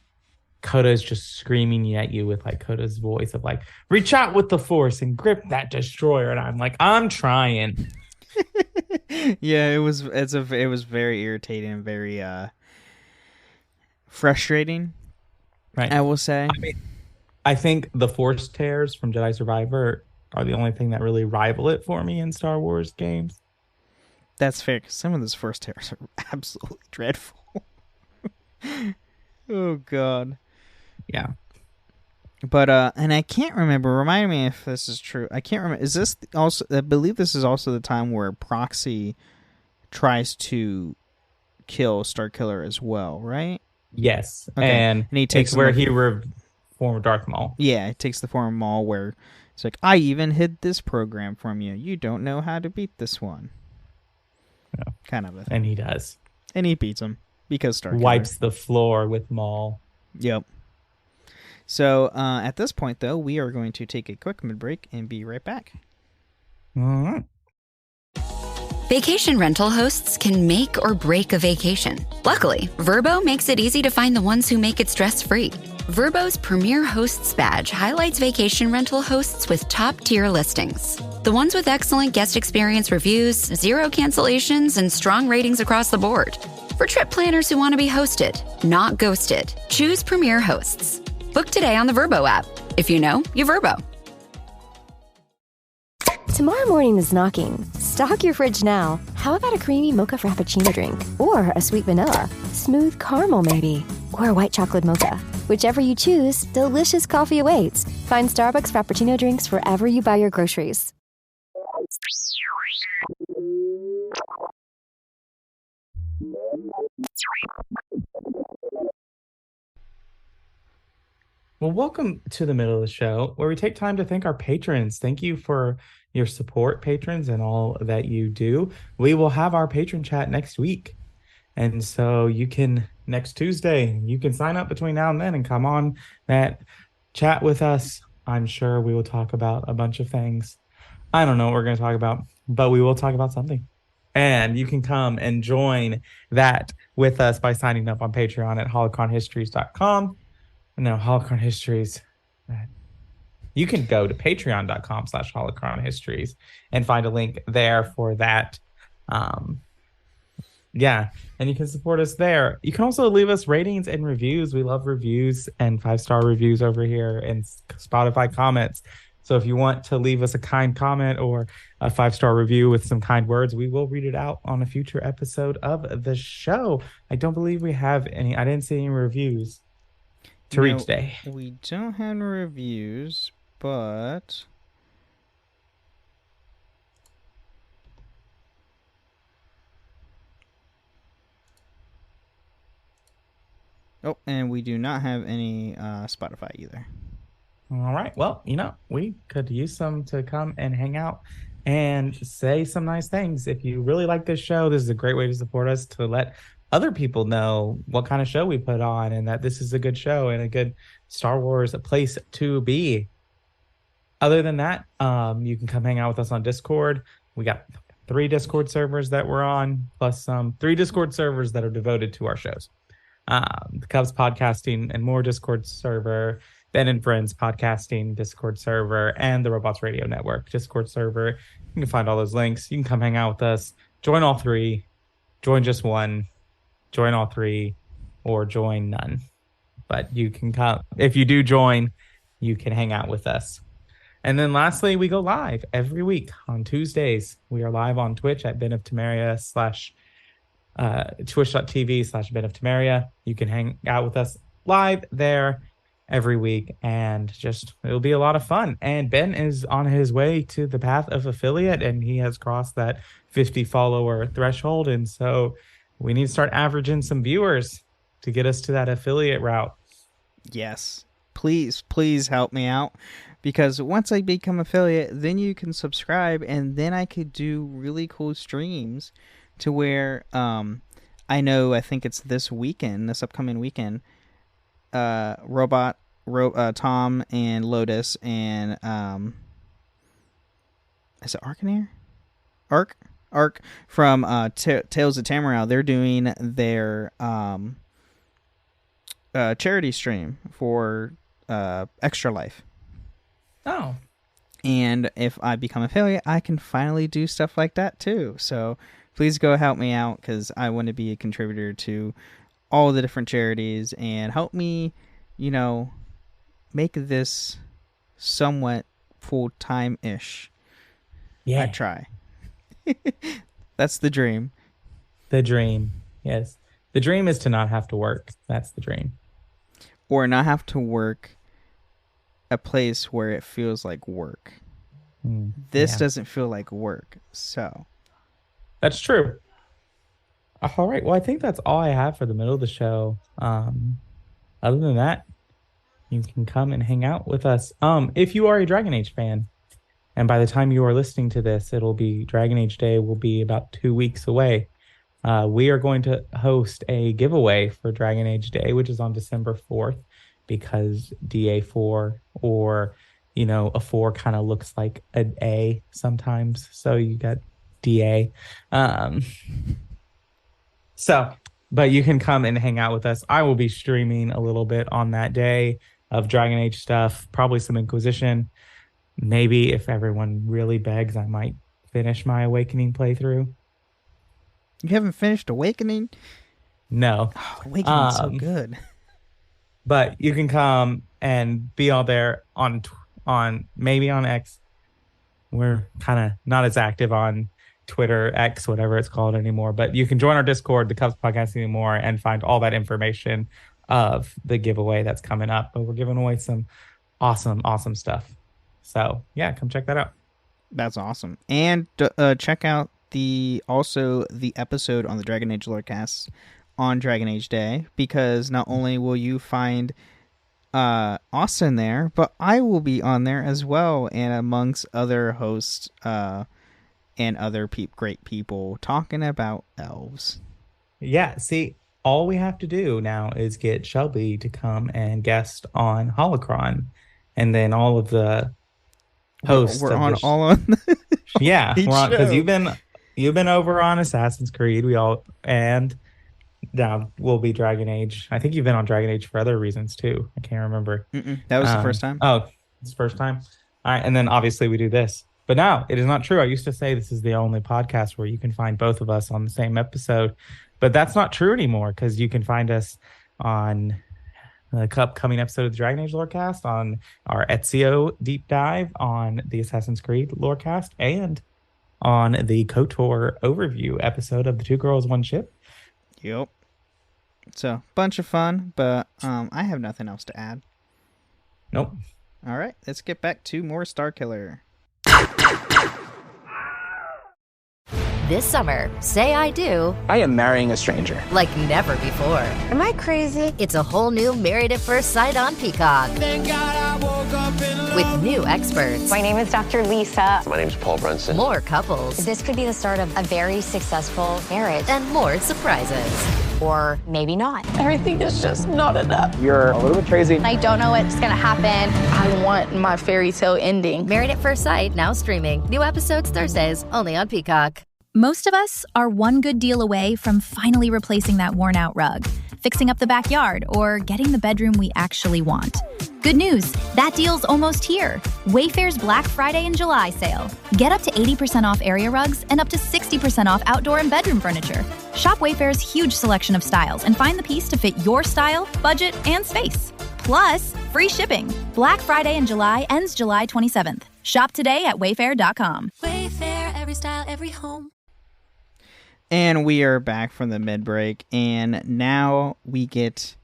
Coda's just screaming at you with like Coda's voice of like, reach out with the Force and grip that destroyer. And I'm like, I'm trying. Yeah, it was very irritating and very frustrating. Right. I will say. I mean, I think the Force tears from Jedi Survivor are the only thing that really rival it for me in Star Wars games. That's fair, because some of those Force tears are absolutely dreadful. Oh, God. Yeah. But, and I can't remember, remind me if this is true. I can't remember. Is this also, I believe this is also the time where Proxy tries to kill Starkiller as well, right? Yes. Okay. And he takes it's where he form of Darth Maul. Yeah, it takes the form of Maul, where it's like, I even hid this program from you. You don't know how to beat this one. Yeah. Kind of a thing. And he does. And he beats him because Starkiller wipes the floor with Maul. Yep. So at this point, though, we are going to take a quick mid-break and be right back. All right. Vacation rental hosts can make or break a vacation. Luckily, Vrbo makes it easy to find the ones who make it stress-free. Vrbo's Premier Hosts badge highlights vacation rental hosts with top-tier listings. The ones with excellent guest experience reviews, 0 cancellations, and strong ratings across the board. For trip planners who want to be hosted, not ghosted, choose Premier Hosts. Book today on the Vrbo app. If you know, you Vrbo. Tomorrow morning is knocking. Stock your fridge now. How about a creamy mocha frappuccino drink? Or a sweet vanilla? Smooth caramel, maybe? Or a white chocolate mocha? Whichever you choose, delicious coffee awaits. Find Starbucks Frappuccino drinks wherever you buy your groceries. Well, welcome to the middle of the show where we take time to thank our patrons. Thank you for your support, patrons, and all that you do. We will have our patron chat next week. And so you can, next Tuesday, you can sign up between now and then and come on that chat with us. I'm sure we will talk about a bunch of things. I don't know what we're going to talk about, but we will talk about something. And you can come and join that with us by signing up on Patreon at holocronhistories.com. No, Holocron Histories. You can go to patreon.com/holocronhistories and find a link there for that. Yeah, and you can support us there. You can also leave us ratings and reviews. We love reviews and 5-star reviews over here and Spotify comments. So if you want to leave us a kind comment or a 5-star review with some kind words, we will read it out on a future episode of the show. I don't believe we have any. I didn't see any reviews to reach day. We don't have any reviews, but and we do not have any Spotify either. All right. Well, we could use some to come and hang out and say some nice things. If you really like this show, this is a great way to support us, to let other people know what kind of show we put on and that this is a good show and a good Star Wars place to be. Other than that, you can come hang out with us on Discord. We got 3 Discord servers that we're on, plus 3 Discord servers that are devoted to our shows. The Cubs Podcasting and More Discord server, Ben and Friends Podcasting Discord server, and the Robots Radio Network Discord server. You can find all those links. You can come hang out with us. Join all 3. Join just one. Join all 3, or join none. But you can come. If you do join, you can hang out with us. And then lastly, we go live every week on Tuesdays. We are live on Twitch at Ben of Temeria / twitch.tv/Ben of Temeria. You can hang out with us live there every week, and it'll be a lot of fun. And Ben is on his way to the path of affiliate, and he has crossed that 50 follower threshold. And so we need to start averaging some viewers to get us to that affiliate route. Yes. Please help me out, because once I become affiliate, then you can subscribe, and then I could do really cool streams to where I think it's this upcoming weekend, Tom and Lotus and is it Arcaneer? Arc from Tales of Tamriel. They're doing their charity stream for Extra Life. Oh. And if I become affiliate, I can finally do stuff like that too. So please go help me out, because I want to be a contributor to all the different charities and help me, make this somewhat full-time-ish. Yeah. I try. That's the dream. The dream, yes. The dream is to not have to work. That's the dream. Or not have to work a place where it feels like work. This doesn't feel like work, so. That's true. All right. Well, I think that's all I have for the middle of the show. Other than that, you can come and hang out with us. If you are a Dragon Age fan, and by the time you are listening to this, it'll be Dragon Age Day will be about 2 weeks away. We are going to host a giveaway for Dragon Age Day, which is on December 4th, because DA4 or, a 4 kind of looks like an A sometimes. So you got DA. But you can come and hang out with us. I will be streaming a little bit on that day of Dragon Age stuff, probably some Inquisition. Maybe if everyone really begs, I might finish my Awakening playthrough. You haven't finished Awakening? No. Oh, Awakening's so good. But you can come and be all there on maybe on X. We're kind of not as active on Twitter, X, whatever it's called anymore. But you can join our Discord, the Cubs Podcast anymore, and find all that information of the giveaway that's coming up. But we're giving away some awesome stuff. So, yeah, come check that out. That's awesome. And check out the episode on the Dragon Age Lorecast on Dragon Age Day, because not only will you find Austin there, but I will be on there as well, and amongst other hosts and other great people talking about elves. Yeah, see, all we have to do now is get Shelby to come and guest on Holocron, and then all of the hosts we're on all on yeah, each we're on, because show. you've been over on Assassin's Creed. And now we'll be Dragon Age. I think you've been on Dragon Age for other reasons too. I can't remember. That was the first time. Oh, it's the first time. All right, and then obviously we do this. But now it is not true. I used to say this is the only podcast where you can find both of us on the same episode, but that's not true anymore, because you can find us on the upcoming episode of the Dragon Age Lorecast, on our Ezio deep dive, on the Assassin's Creed Lorecast, and on the KOTOR overview episode of the Two Girls, One Ship. Yep. So, bunch of fun, but I have nothing else to add. Nope. All right, let's get back to more Starkiller. This summer, say I do. I am marrying a stranger. Like never before. Am I crazy? It's a whole new Married at First Sight on Peacock. Thank God I woke up in love. With new experts. My name is Dr. Lisa. My name is Paul Brunson. More couples. This could be the start of a very successful marriage. And more surprises. Or maybe not. Everything is just not enough. You're a little bit crazy. I don't know what's going to happen. I want my fairy tale ending. Married at First Sight, now streaming. New episodes Thursdays, only on Peacock. Most of us are one good deal away from finally replacing that worn-out rug, fixing up the backyard, or getting the bedroom we actually want. Good news, that deal's almost here. Wayfair's Black Friday and July sale. Get up to 80% off area rugs and up to 60% off outdoor and bedroom furniture. Shop Wayfair's huge selection of styles and find the piece to fit your style, budget, and space. Plus, free shipping. Black Friday in July ends July 27th. Shop today at wayfair.com. Wayfair, every style, every home. And we are back from the mid-break, and now we get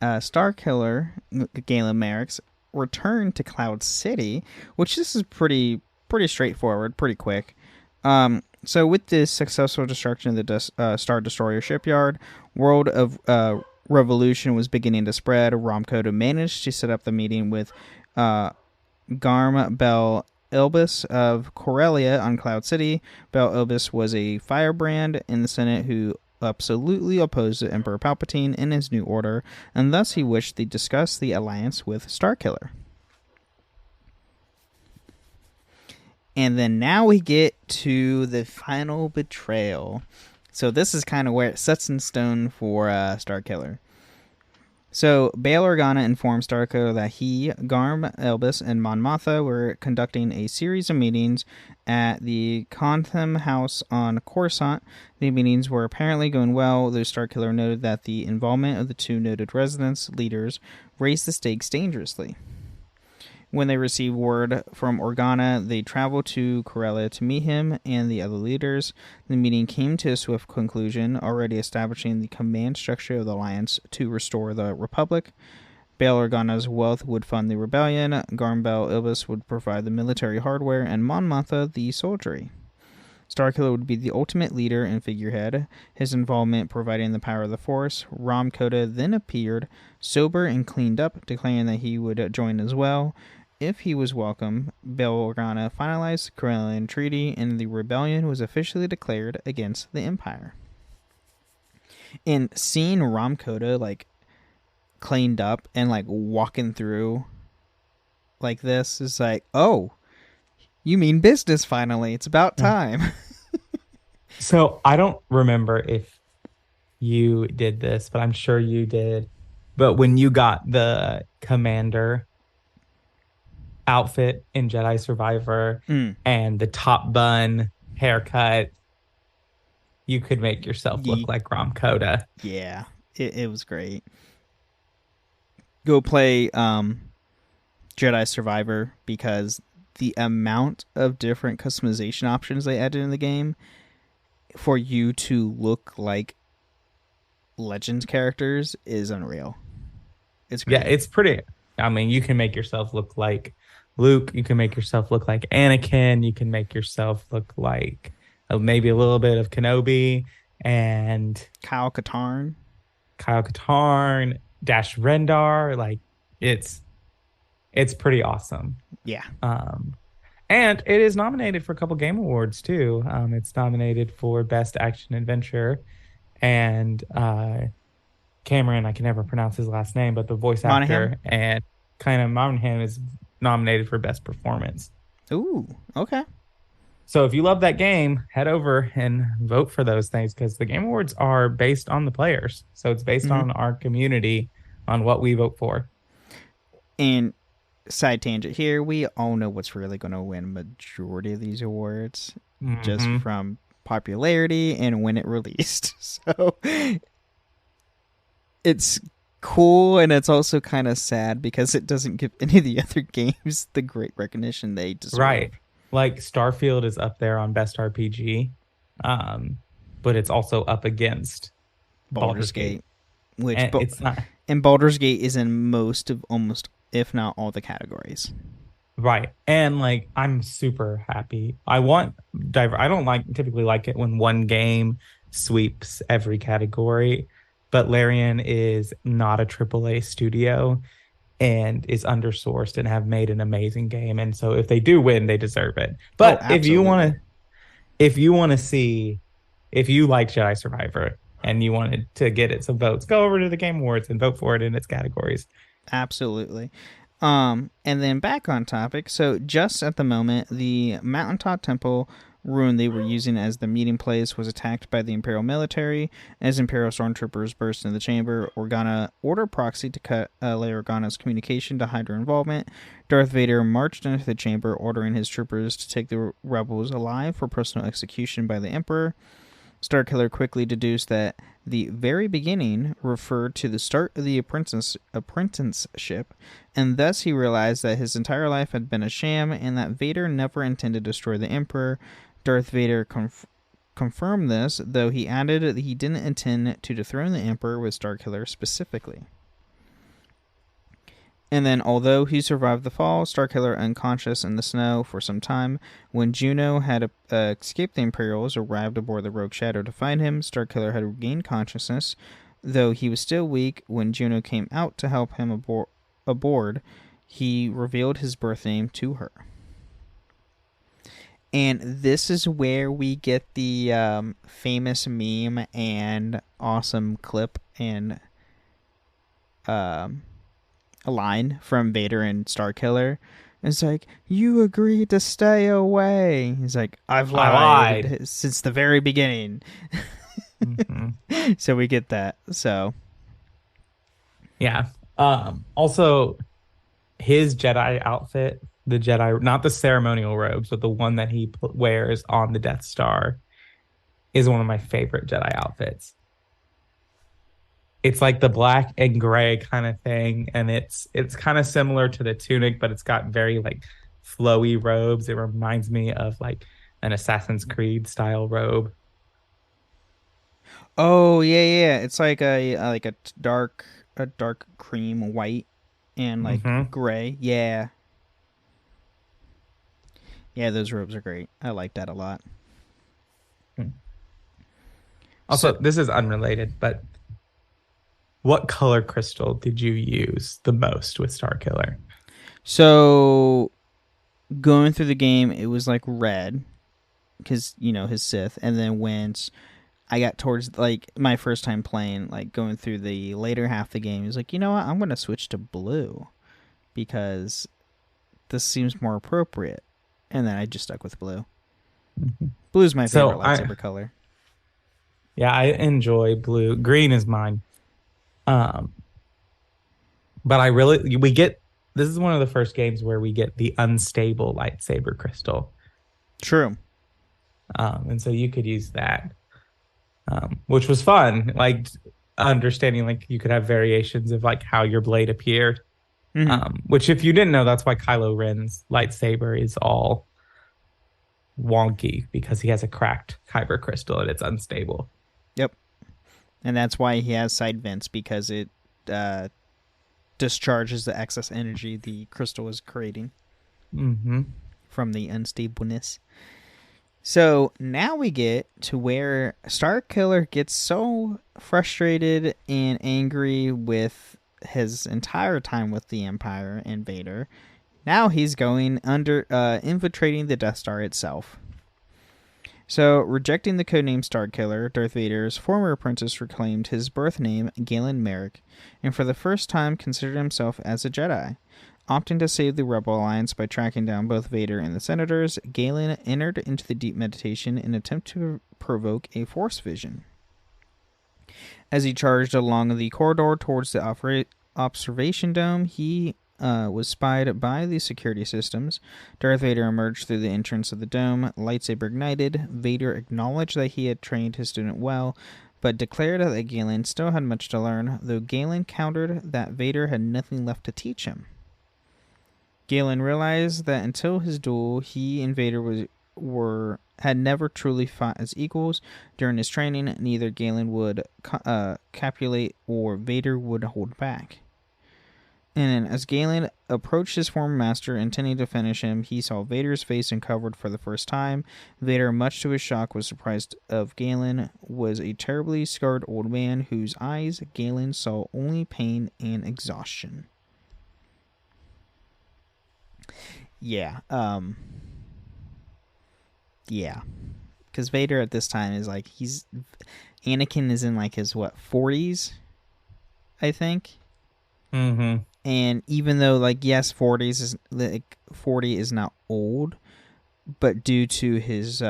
Starkiller, Galen Marek's return to Cloud City, which this is pretty straightforward, pretty quick. So with this successful destruction of the Star Destroyer shipyard, World of Revolution was beginning to spread. Ramcoda managed to set up the meeting with Garm Bel Elbis of Corellia on Cloud City. Bel Elbis was a firebrand in the Senate who absolutely opposed the Emperor Palpatine in his new order, and thus he wished to discuss the alliance with Starkiller. And then now we get to the final betrayal. So this is kind of where it sets in stone for Starkiller. So, Bail Organa informed Starkiller that he, Garm Elbis, and Mon Mothma were conducting a series of meetings at the Contham House on Coruscant. The meetings were apparently going well, though Starkiller noted that the involvement of the two noted resistance leaders raised the stakes dangerously. When they received word from Organa, they traveled to Corellia to meet him and the other leaders. The meeting came to a swift conclusion, already establishing the command structure of the Alliance to restore the Republic. Bail Organa's wealth would fund the rebellion, Garm Bel Elbis would provide the military hardware, and Mon Mothma the soldiery. Starkiller would be the ultimate leader and figurehead, his involvement providing the power of the Force. Ramcoda then appeared, sober and cleaned up, declaring that he would join as well. If he was welcome, Bail Organa finalized the Corellian Treaty, and the rebellion was officially declared against the Empire. And seeing Ramcoda, cleaned up and, walking through like this is like, oh, you mean business finally. It's about time. So, I don't remember if you did this, but I'm sure you did. But when you got the commander outfit in Jedi Survivor and the top bun haircut, you could make yourself look like Ramcoda. Yeah, it was great. Go play Jedi Survivor, because the amount of different customization options they added in the game for you to look like Legends characters is unreal. It's great. Yeah, it's pretty. I mean, you can make yourself look like Luke, you can make yourself look like Anakin, you can make yourself look like maybe a little bit of Kenobi and Kyle Katarn, Dash Rendar. Like it's pretty awesome. Yeah. And it is nominated for a couple game awards too. It's nominated for Best Action Adventure, and Cameron, I can never pronounce his last name, but the voice actor, and kind of Monahan is nominated for Best Performance. Ooh, okay. So if you love that game, head over and vote for those things, because the Game Awards are based on the players. So it's based on our community, on what we vote for. And side tangent here, we all know what's really going to win majority of these awards, just from popularity and when it released. So it's cool, and it's also kind of sad because it doesn't give any of the other games the great recognition they deserve. Right. Like Starfield is up there on Best RPG, but it's also up against Baldur's Gate. Which it's not. And Baldur's Gate is in most of, almost, if not all, the categories. Right. And like, I'm super happy. I don't typically like it when one game sweeps every category, but Larian is not a AAA studio and is undersourced and have made an amazing game. And so if they do win, they deserve it. But if you want to see, if you like Jedi Survivor and you wanted to get it some votes, go over to the Game Awards and vote for it in its categories. Absolutely. And then back on topic. So just at the moment, the Mountaintop Temple ruin they were using as the meeting place was attacked by the Imperial military. As Imperial stormtroopers burst into the chamber, Organa ordered Proxy to cut Leia Organa's communication to hide her involvement. Darth Vader marched into the chamber, ordering his troopers to take the rebels alive for personal execution by the Emperor. Starkiller quickly deduced that the very beginning referred to the start of the apprenticeship, and thus he realized that his entire life had been a sham and that Vader never intended to destroy the Emperor. Darth Vader confirmed this, though he added that he didn't intend to dethrone the Emperor with Starkiller specifically. And then, although he survived the fall, Starkiller unconscious in the snow for some time. When Juno had escaped the Imperials, arrived aboard the Rogue Shadow to find him, Starkiller had regained consciousness, though he was still weak. When Juno came out to help him aboard, he revealed his birth name to her. And this is where we get the famous meme and awesome clip and a line from Vader and Starkiller. It's like, you agreed to stay away. He's like, I've lied since the very beginning. So we get that. So yeah. Also, his Jedi outfit, the Jedi, not the ceremonial robes, but the one that he wears on the Death Star, is one of my favorite Jedi outfits. It's like the black and gray kind of thing, and it's kind of similar to the tunic, but it's got very like flowy robes. It reminds me of like an Assassin's Creed style robe. Oh yeah. It's like a dark cream white and like gray. Yeah. Yeah, those robes are great. I like that a lot. Also, this is unrelated, but what color crystal did you use the most with Starkiller? So, going through the game, it was like red, because, you know, his Sith. And then when I got towards, like, my first time playing, like, going through the later half of the game, he was like, you know what, I'm going to switch to blue, because this seems more appropriate. And then I just stuck with blue. Blue's my favorite lightsaber color. Yeah, I enjoy blue. Green is mine. But this is one of the first games where we get the unstable lightsaber crystal. True. And so you could use that, which was fun. Like understanding, like you could have variations of like how your blade appeared. Which, if you didn't know, that's why Kylo Ren's lightsaber is all wonky, because he has a cracked kyber crystal and it's unstable. Yep. And that's why he has side vents, because it discharges the excess energy the crystal is creating from the unstableness. So now we get to where Starkiller gets so frustrated and angry with his entire time with the Empire and Vader. Now he's going infiltrating the Death Star itself. So, rejecting the codename Starkiller, Darth Vader's former apprentice reclaimed his birth name, Galen Marek, and for the first time considered himself as a Jedi. Opting to save the Rebel Alliance by tracking down both Vader and the Senators, Galen entered into the deep meditation in an attempt to provoke a Force vision. As he charged along the corridor towards the observation dome, he was spied by the security systems. Darth Vader emerged through the entrance of the dome, lightsaber ignited. Vader acknowledged that he had trained his student well, but declared that Galen still had much to learn, though Galen countered that Vader had nothing left to teach him. Galen realized that until his duel, he and Vader had never truly fought as equals. During his training, neither Galen would capitulate or Vader would hold back. And as Galen approached his former master, intending to finish him, he saw Vader's face uncovered for the first time. Vader, much to his shock, was surprised of Galen, was a terribly scarred old man whose eyes Galen saw only pain and exhaustion. Yeah, because Vader at this time is like, Anakin is in like his, 40s, I think? Mm-hmm. And even though, like, yes, 40 is not old, but due to his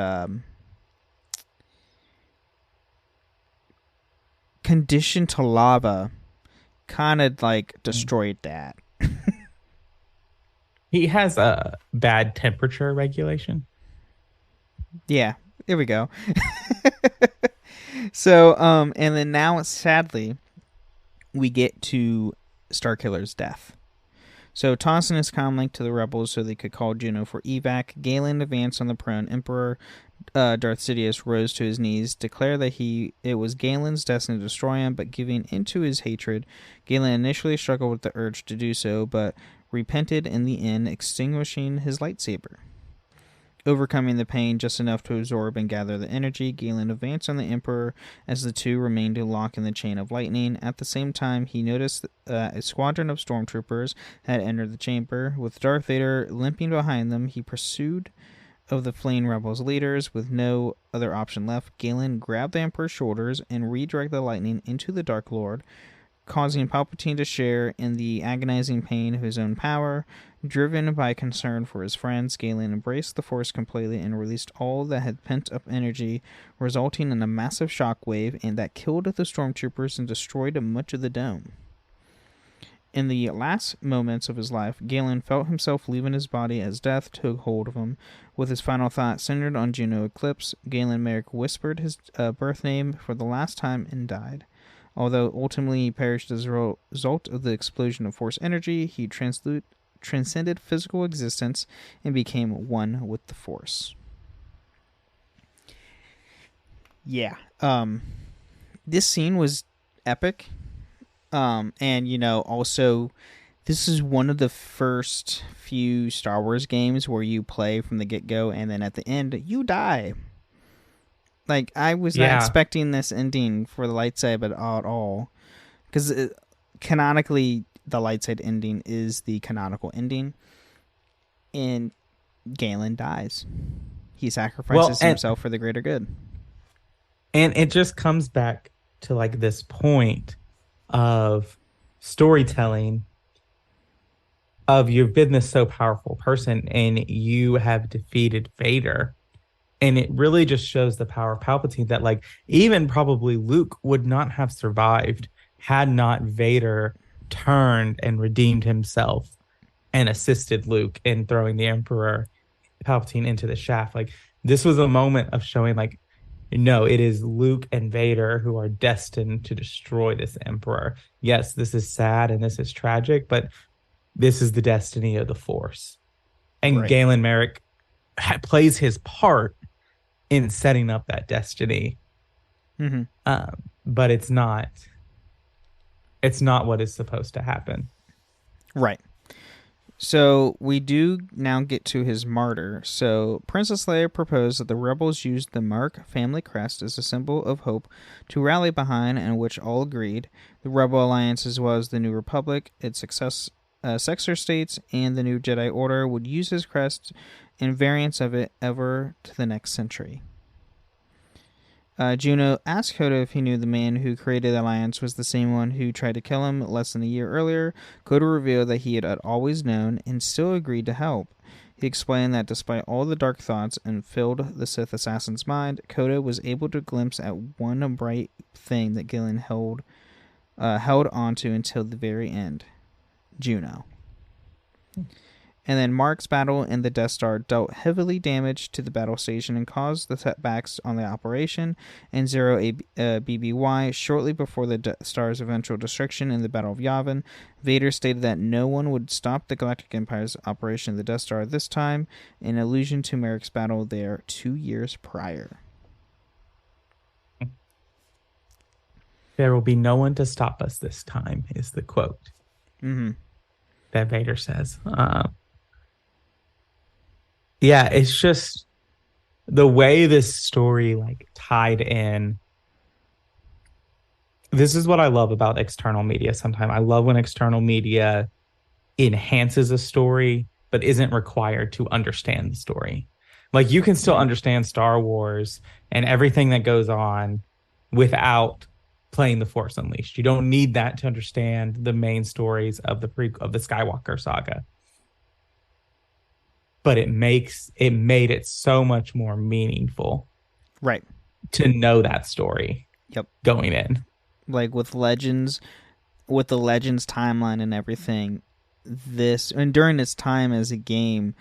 condition to lava, kind of like destroyed that. He has a bad temperature regulation. Yeah, there we go. So, and then now, sadly, we get to Starkiller's death. So, tossing his comlink to the rebels so they could call Juno for evac, Galen advanced on the prone Emperor. Darth Sidious rose to his knees, declared that it was Galen's destiny to destroy him, but giving into his hatred, Galen initially struggled with the urge to do so, but repented in the end, extinguishing his lightsaber. Overcoming the pain just enough to absorb and gather the energy, Galen advanced on the Emperor as the two remained locked in the chain of lightning. At the same time, he noticed a squadron of stormtroopers had entered the chamber. With Darth Vader limping behind them, he pursued of the fleeing rebels' leaders. With no other option left, Galen grabbed the Emperor's shoulders and redirected the lightning into the Dark Lord, causing Palpatine to share in the agonizing pain of his own power. Driven by concern for his friends, Galen embraced the Force completely and released all that had pent-up energy, resulting in a massive shockwave and that killed the stormtroopers and destroyed much of the dome. In the last moments of his life, Galen felt himself leaving his body as death took hold of him. With his final thought centered on Juno Eclipse, Galen Marek whispered his birth name for the last time and died. Although ultimately he perished as a result of the explosion of Force energy, he transcended physical existence and became one with the Force. Yeah. This scene was epic. And, also, this is one of the first few Star Wars games where you play from the get-go, and then at the end, you die. Like, I was not expecting this ending for the lightsaber at all. Because canonically, the lightsaber ending is the canonical ending. And Galen dies. He sacrifices himself for the greater good. And it just comes back to, like, this point of storytelling of you've been this so powerful person and you have defeated Vader. And it really just shows the power of Palpatine that, like, even probably Luke would not have survived had not Vader turned and redeemed himself and assisted Luke in throwing the Emperor Palpatine into the shaft. Like, this was a moment of showing, like, no, it is Luke and Vader who are destined to destroy this Emperor. Yes, this is sad and this is tragic, but this is the destiny of the Force. And Galen Marek plays his part in setting up that destiny. Mm-hmm. But it's not what is supposed to happen. Right. So we do now get to his martyr. So Princess Leia proposed that the rebels use the Mark family crest as a symbol of hope to rally behind, and which all agreed. The Rebel Alliance, as well as the New Republic, its successor states, and the New Jedi Order would use his crest and variants of it ever to the next century. Juno asked Coda if he knew the man who created the Alliance was the same one who tried to kill him less than a year earlier. Coda revealed that he had always known and still agreed to help. He explained that despite all the dark thoughts and filled the Sith assassin's mind, Coda was able to glimpse at one bright thing that Galen held onto until the very end. Juno. And then Mark's battle in the Death Star dealt heavily damage to the battle station and caused the setbacks on the operation. And Zero BBY, shortly before the Death Star's eventual destruction in the Battle of Yavin, Vader stated that no one would stop the Galactic Empire's operation of the Death Star this time, in allusion to Marek's battle there 2 years prior. There will be no one to stop us this time, is the quote that Vader says. Yeah, it's just the way this story tied in. This is what I love about external media sometimes. I love when external media enhances a story, but isn't required to understand the story. Like, you can still understand Star Wars and everything that goes on without playing The Force Unleashed. You don't need that to understand the main stories of the Skywalker saga. But it made it so much more meaningful, right, to know that story. Yep, going in, like with Legends, with the Legends timeline and everything. This, and during its time as a game,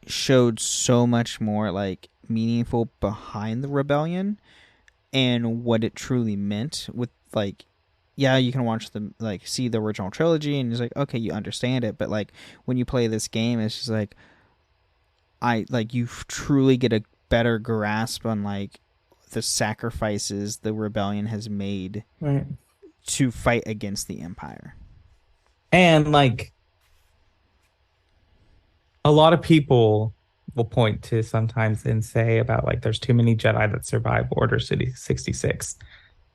showed so much more meaningful behind the rebellion and what it truly meant. With yeah, you can watch the see the original trilogy and it's okay, you understand it, but when you play this game, it's just you truly get a better grasp on the sacrifices the rebellion has made, right, to fight against the Empire. And a lot of people will point to sometimes and say about there's too many Jedi that survive Order 66.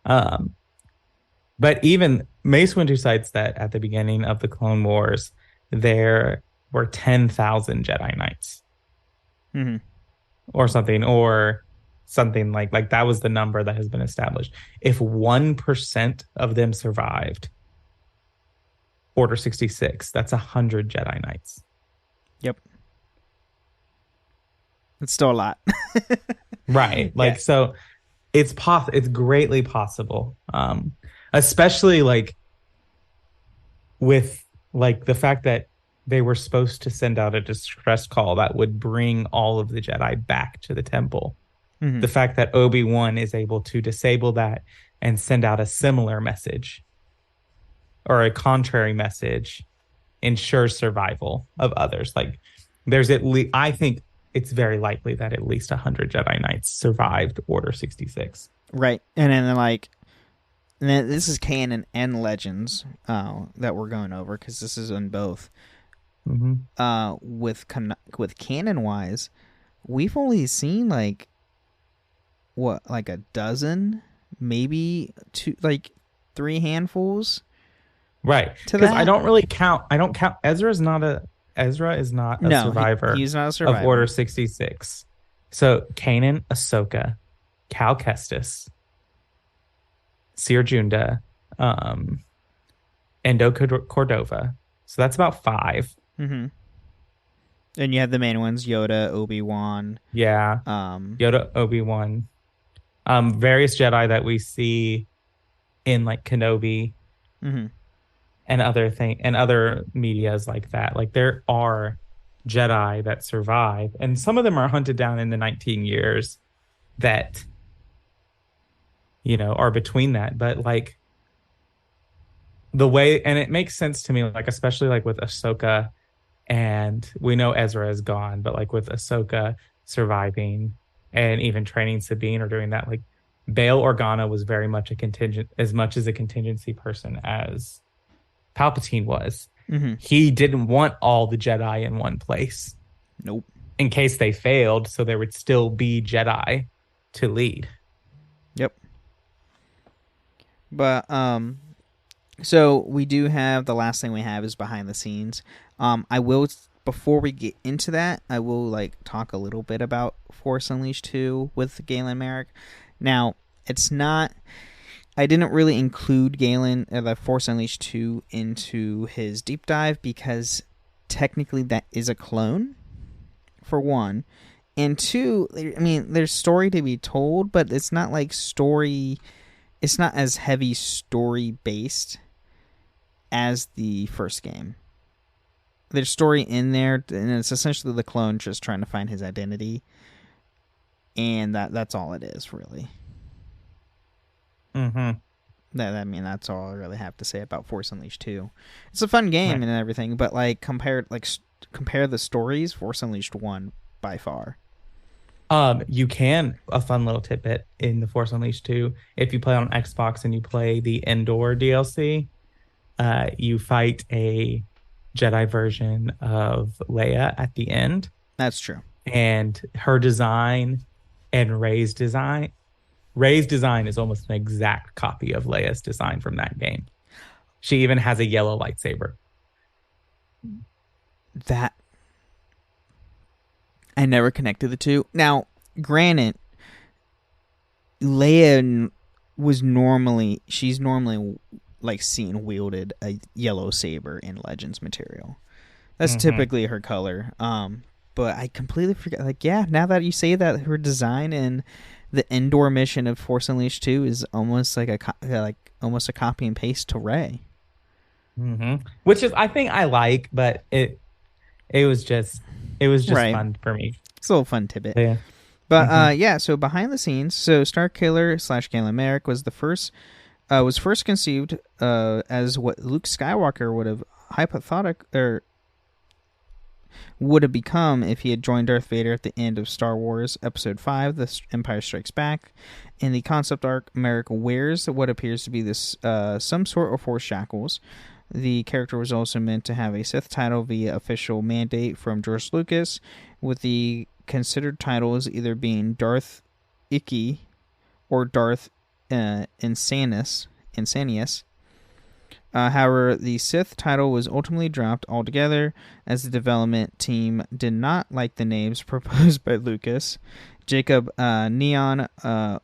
But even Mace Windu cites that at the beginning of the Clone Wars, there were 10,000 Jedi Knights. Or something like that was the number that has been established. If 1% of them survived Order 66, that's 100 Jedi Knights. Yep. It's still a lot. Right. So it's greatly possible. Especially with the fact that they were supposed to send out a distress call that would bring all of the Jedi back to the temple. The fact that Obi-Wan is able to disable that and send out a similar message or a contrary message ensures survival of others. There's at least, I think it's very likely that at least 100 Jedi Knights survived Order 66. Right. And then this is canon and Legends that we're going over, because this is on both. With canon wise, we've only seen a dozen, maybe two, 3 handfuls. Right. Because I don't count. Ezra is not a survivor. He's not a survivor of Order 66. So Kanan, Ahsoka, Cal Kestis, Seer Junda, Endo Cordova. So that's about 5. And you have the main ones: Yoda, Obi-Wan. Yeah. Yoda, Obi-Wan. Various Jedi that we see in Kenobi, and other medias like that. There are Jedi that survive, and some of them are hunted down in the 19 years that are between that. But the way, and it makes sense to me, especially with Ahsoka, and we know Ezra is gone, but with Ahsoka surviving and even training Sabine or doing that, Bail Organa was very much a contingency person as Palpatine was. He didn't want all the Jedi in one place. Nope. In case they failed, so there would still be Jedi to lead. Yep. But so we do have the last thing we have is behind the scenes. I will, before we get into that, I will like talk a little bit about Force Unleashed 2 with Galen Marek. Now, it's not. I didn't really include Galen, the Force Unleashed 2 into his deep dive because technically that is a clone, for one. And two, I mean, there's story to be told, but it's not like story. It's not as heavy story based as the first game. There's story in there, and it's essentially the clone just trying to find his identity. And that's all it is, really. I mean, that's all I really have to say about Force Unleashed 2. It's a fun game and everything, but like compare the stories, Force Unleashed 1 by far. You can, a fun little tidbit in the Force Unleashed 2, if you play on Xbox and you play the Endor DLC, you fight a Jedi version of Leia at the end. That's true. And her design and Rey's design is almost an exact copy of Leia's design from that game. She even has a yellow lightsaber. That I never connected the two. Now, granted, Leia she's normally like seen wielded a yellow saber in Legends material. That's typically her color. But I completely forgot. Like, yeah, now that you say that, her design in the Endor mission of Force Unleashed 2 is almost like almost a copy and paste to Rey. Which is, I think I like, but it was just fun for me. It's a little fun tidbit. Yeah. But so behind the scenes, so Starkiller / Galen Marek was first conceived as what Luke Skywalker would have become if he had joined Darth Vader at the end of Star Wars Episode 5, The Empire Strikes Back. In the concept arc, Marek wears what appears to be this some sort of Force shackles. The character was also meant to have a Sith title via official mandate from George Lucas, with the considered titles either being Darth Icky or Darth Insanius. However, the Sith title was ultimately dropped altogether as the development team did not like the names proposed by Lucas. Jacob Neon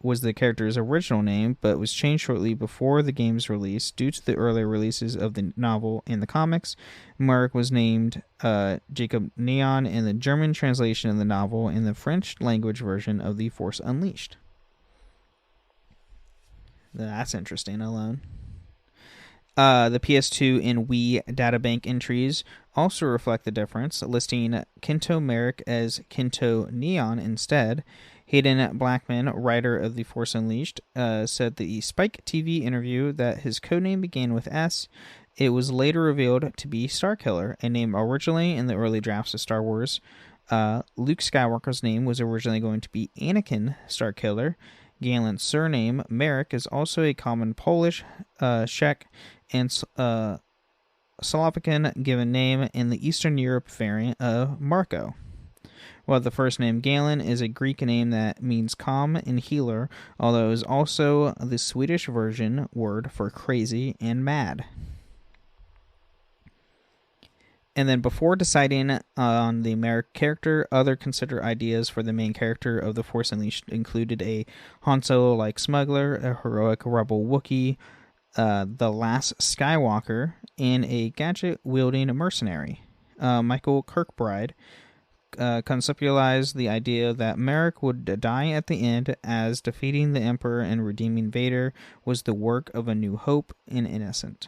was the character's original name, but was changed shortly before the game's release due to the earlier releases of the novel and the comics. Marek was named Jacob Neon in the German translation of the novel and the French language version of The Force Unleashed. That's interesting alone. The PS2 and Wii databank entries also reflect the difference, listing Kinto Marek as Kinto Neon instead. Hayden Blackman, writer of The Force Unleashed, said the Spike TV interview that his codename began with S. It was later revealed to be Starkiller, a name originally in the early drafts of Star Wars. Luke Skywalker's name was originally going to be Anakin Starkiller. Galen's surname, Marek, is also a common Polish, Czech, and Slovakian given name in the Eastern Europe variant of Marco. While the first name Galen is a Greek name that means calm and healer, although it is also the Swedish version word for crazy and mad. And then before deciding on the Marek character, other considered ideas for the main character of The Force Unleashed included a Han Solo-like smuggler, a heroic rebel Wookiee, the last Skywalker, and a gadget-wielding mercenary. Michael Kirkbride conceptualized the idea that Marek would die at the end, as defeating the Emperor and redeeming Vader was the work of a new hope and innocent.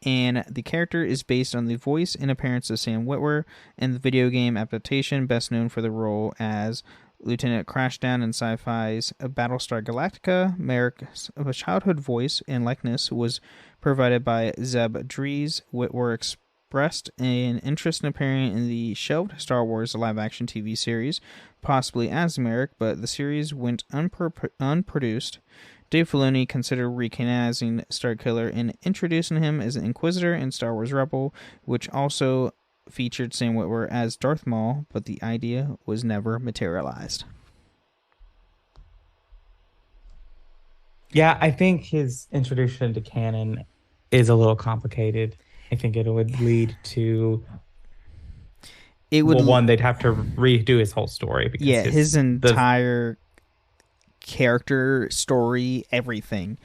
And the character is based on the voice and appearance of Sam Witwer in the video game adaptation, best known for the role as Lieutenant Crashdown in sci-fi's Battlestar Galactica. Marek's childhood voice and likeness was provided by Zeb Dries. Witwer expressed an interest in appearing in the shelved Star Wars live-action TV series, possibly as Marek, but the series went unproduced Dave Filoni considered recanonizing Starkiller and introducing him as an Inquisitor in Star Wars Rebel, which also featured Sam Witwer as Darth Maul, but the idea was never materialized. Yeah, I think his introduction to canon is a little complicated. I think it would lead to... Well, they'd have to redo his whole story. Because his entire character, story, everything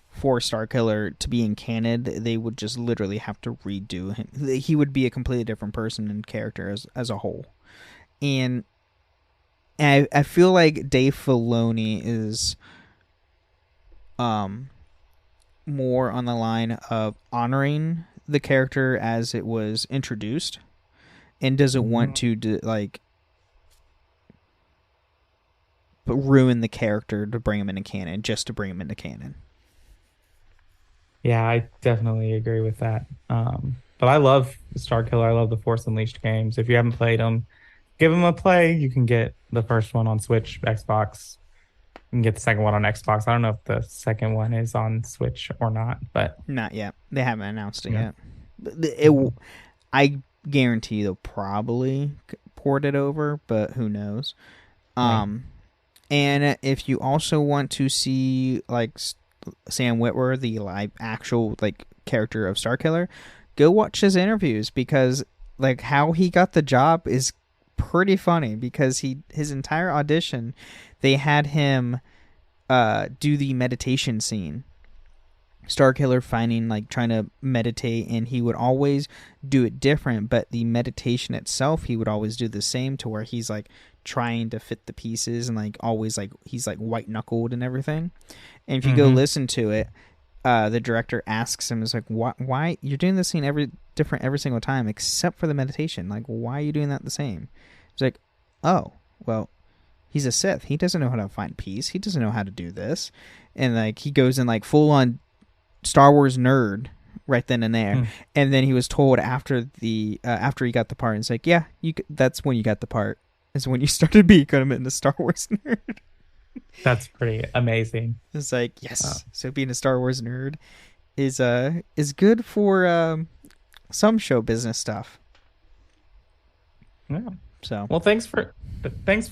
for Starkiller to be in canon, they would just literally have to redo him. He would be a completely different person and character as a whole. And I feel like Dave Filoni is more on the line of honoring the character as it was introduced, and doesn't want to ruin the character to bring him into canon, just to bring him into canon. Yeah, I definitely agree with that. But I love Starkiller. I love the Force Unleashed games. If you haven't played them, give them a play. You can get the first one on Switch, Xbox. You can get the second one on Xbox. I don't know if the second one is on Switch or not, but not yet. They haven't announced it yet. I guarantee they'll probably port it over, but who knows? And if you also want to see like Sam Witwer, the actual character of Starkiller, go watch his interviews, because like how he got the job is pretty funny, because his entire audition, they had him do the meditation scene. Starkiller trying to meditate, and he would always do it different, but the meditation itself he would always do the same, to where he's trying to fit the pieces, and always he's white knuckled and everything. And if you go listen to it, the director asks him, is why you're doing this scene every single time except for the meditation, why are you doing that the same? He's like, oh well, he's a Sith, he doesn't know how to find peace, he doesn't know how to do this. And he goes in full on Star Wars nerd right then and there. And then he was told after he got the part, it's yeah, that's when you got the part, is when you started becoming a Star Wars nerd. That's pretty amazing. It's yes. So being a Star Wars nerd is good for some show business stuff. Yeah. So well, thanks for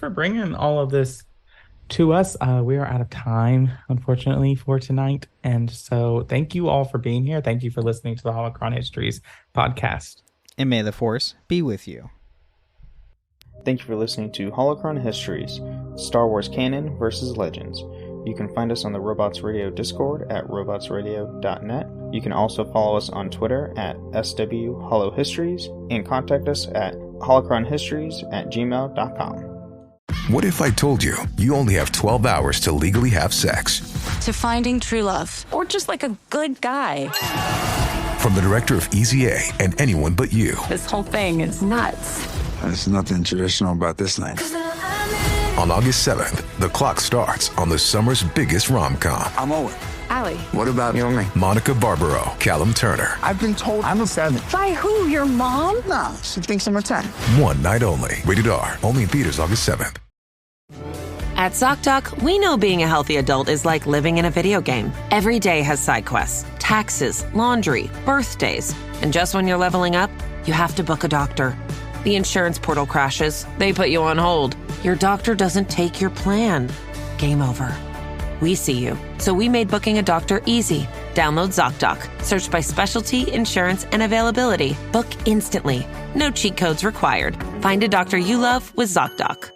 bringing all of this to us. We are out of time, unfortunately, for tonight. And so thank you all for being here. Thank you for listening to the Holocron Histories podcast. And may the Force be with you. Thank you for listening to Holocron Histories, Star Wars Canon versus Legends. You can find us on the Robots Radio Discord at robotsradio.net. You can also follow us on Twitter at SWHoloHistories and contact us at holocronhistories@gmail.com. What if I told you you only have 12 hours to legally have sex? To finding true love, or just a good guy. From the director of Easy A and Anyone But You. This whole thing is nuts. There's nothing traditional about this night. On August 7th, the clock starts on the summer's biggest rom-com. I'm Owen. Allie. What about you and me? Monica Barbaro, Callum Turner. I've been told I'm a 7. By who? Your mom? No, she thinks I'm a 10. One night only. Rated R. Only in theaters August 7th. At ZocDoc, we know being a healthy adult is like living in a video game. Every day has side quests, taxes, laundry, birthdays. And just when you're leveling up, you have to book a doctor. The insurance portal crashes. They put you on hold. Your doctor doesn't take your plan. Game over. We see you. So we made booking a doctor easy. Download ZocDoc. Search by specialty, insurance, and availability. Book instantly. No cheat codes required. Find a doctor you love with ZocDoc.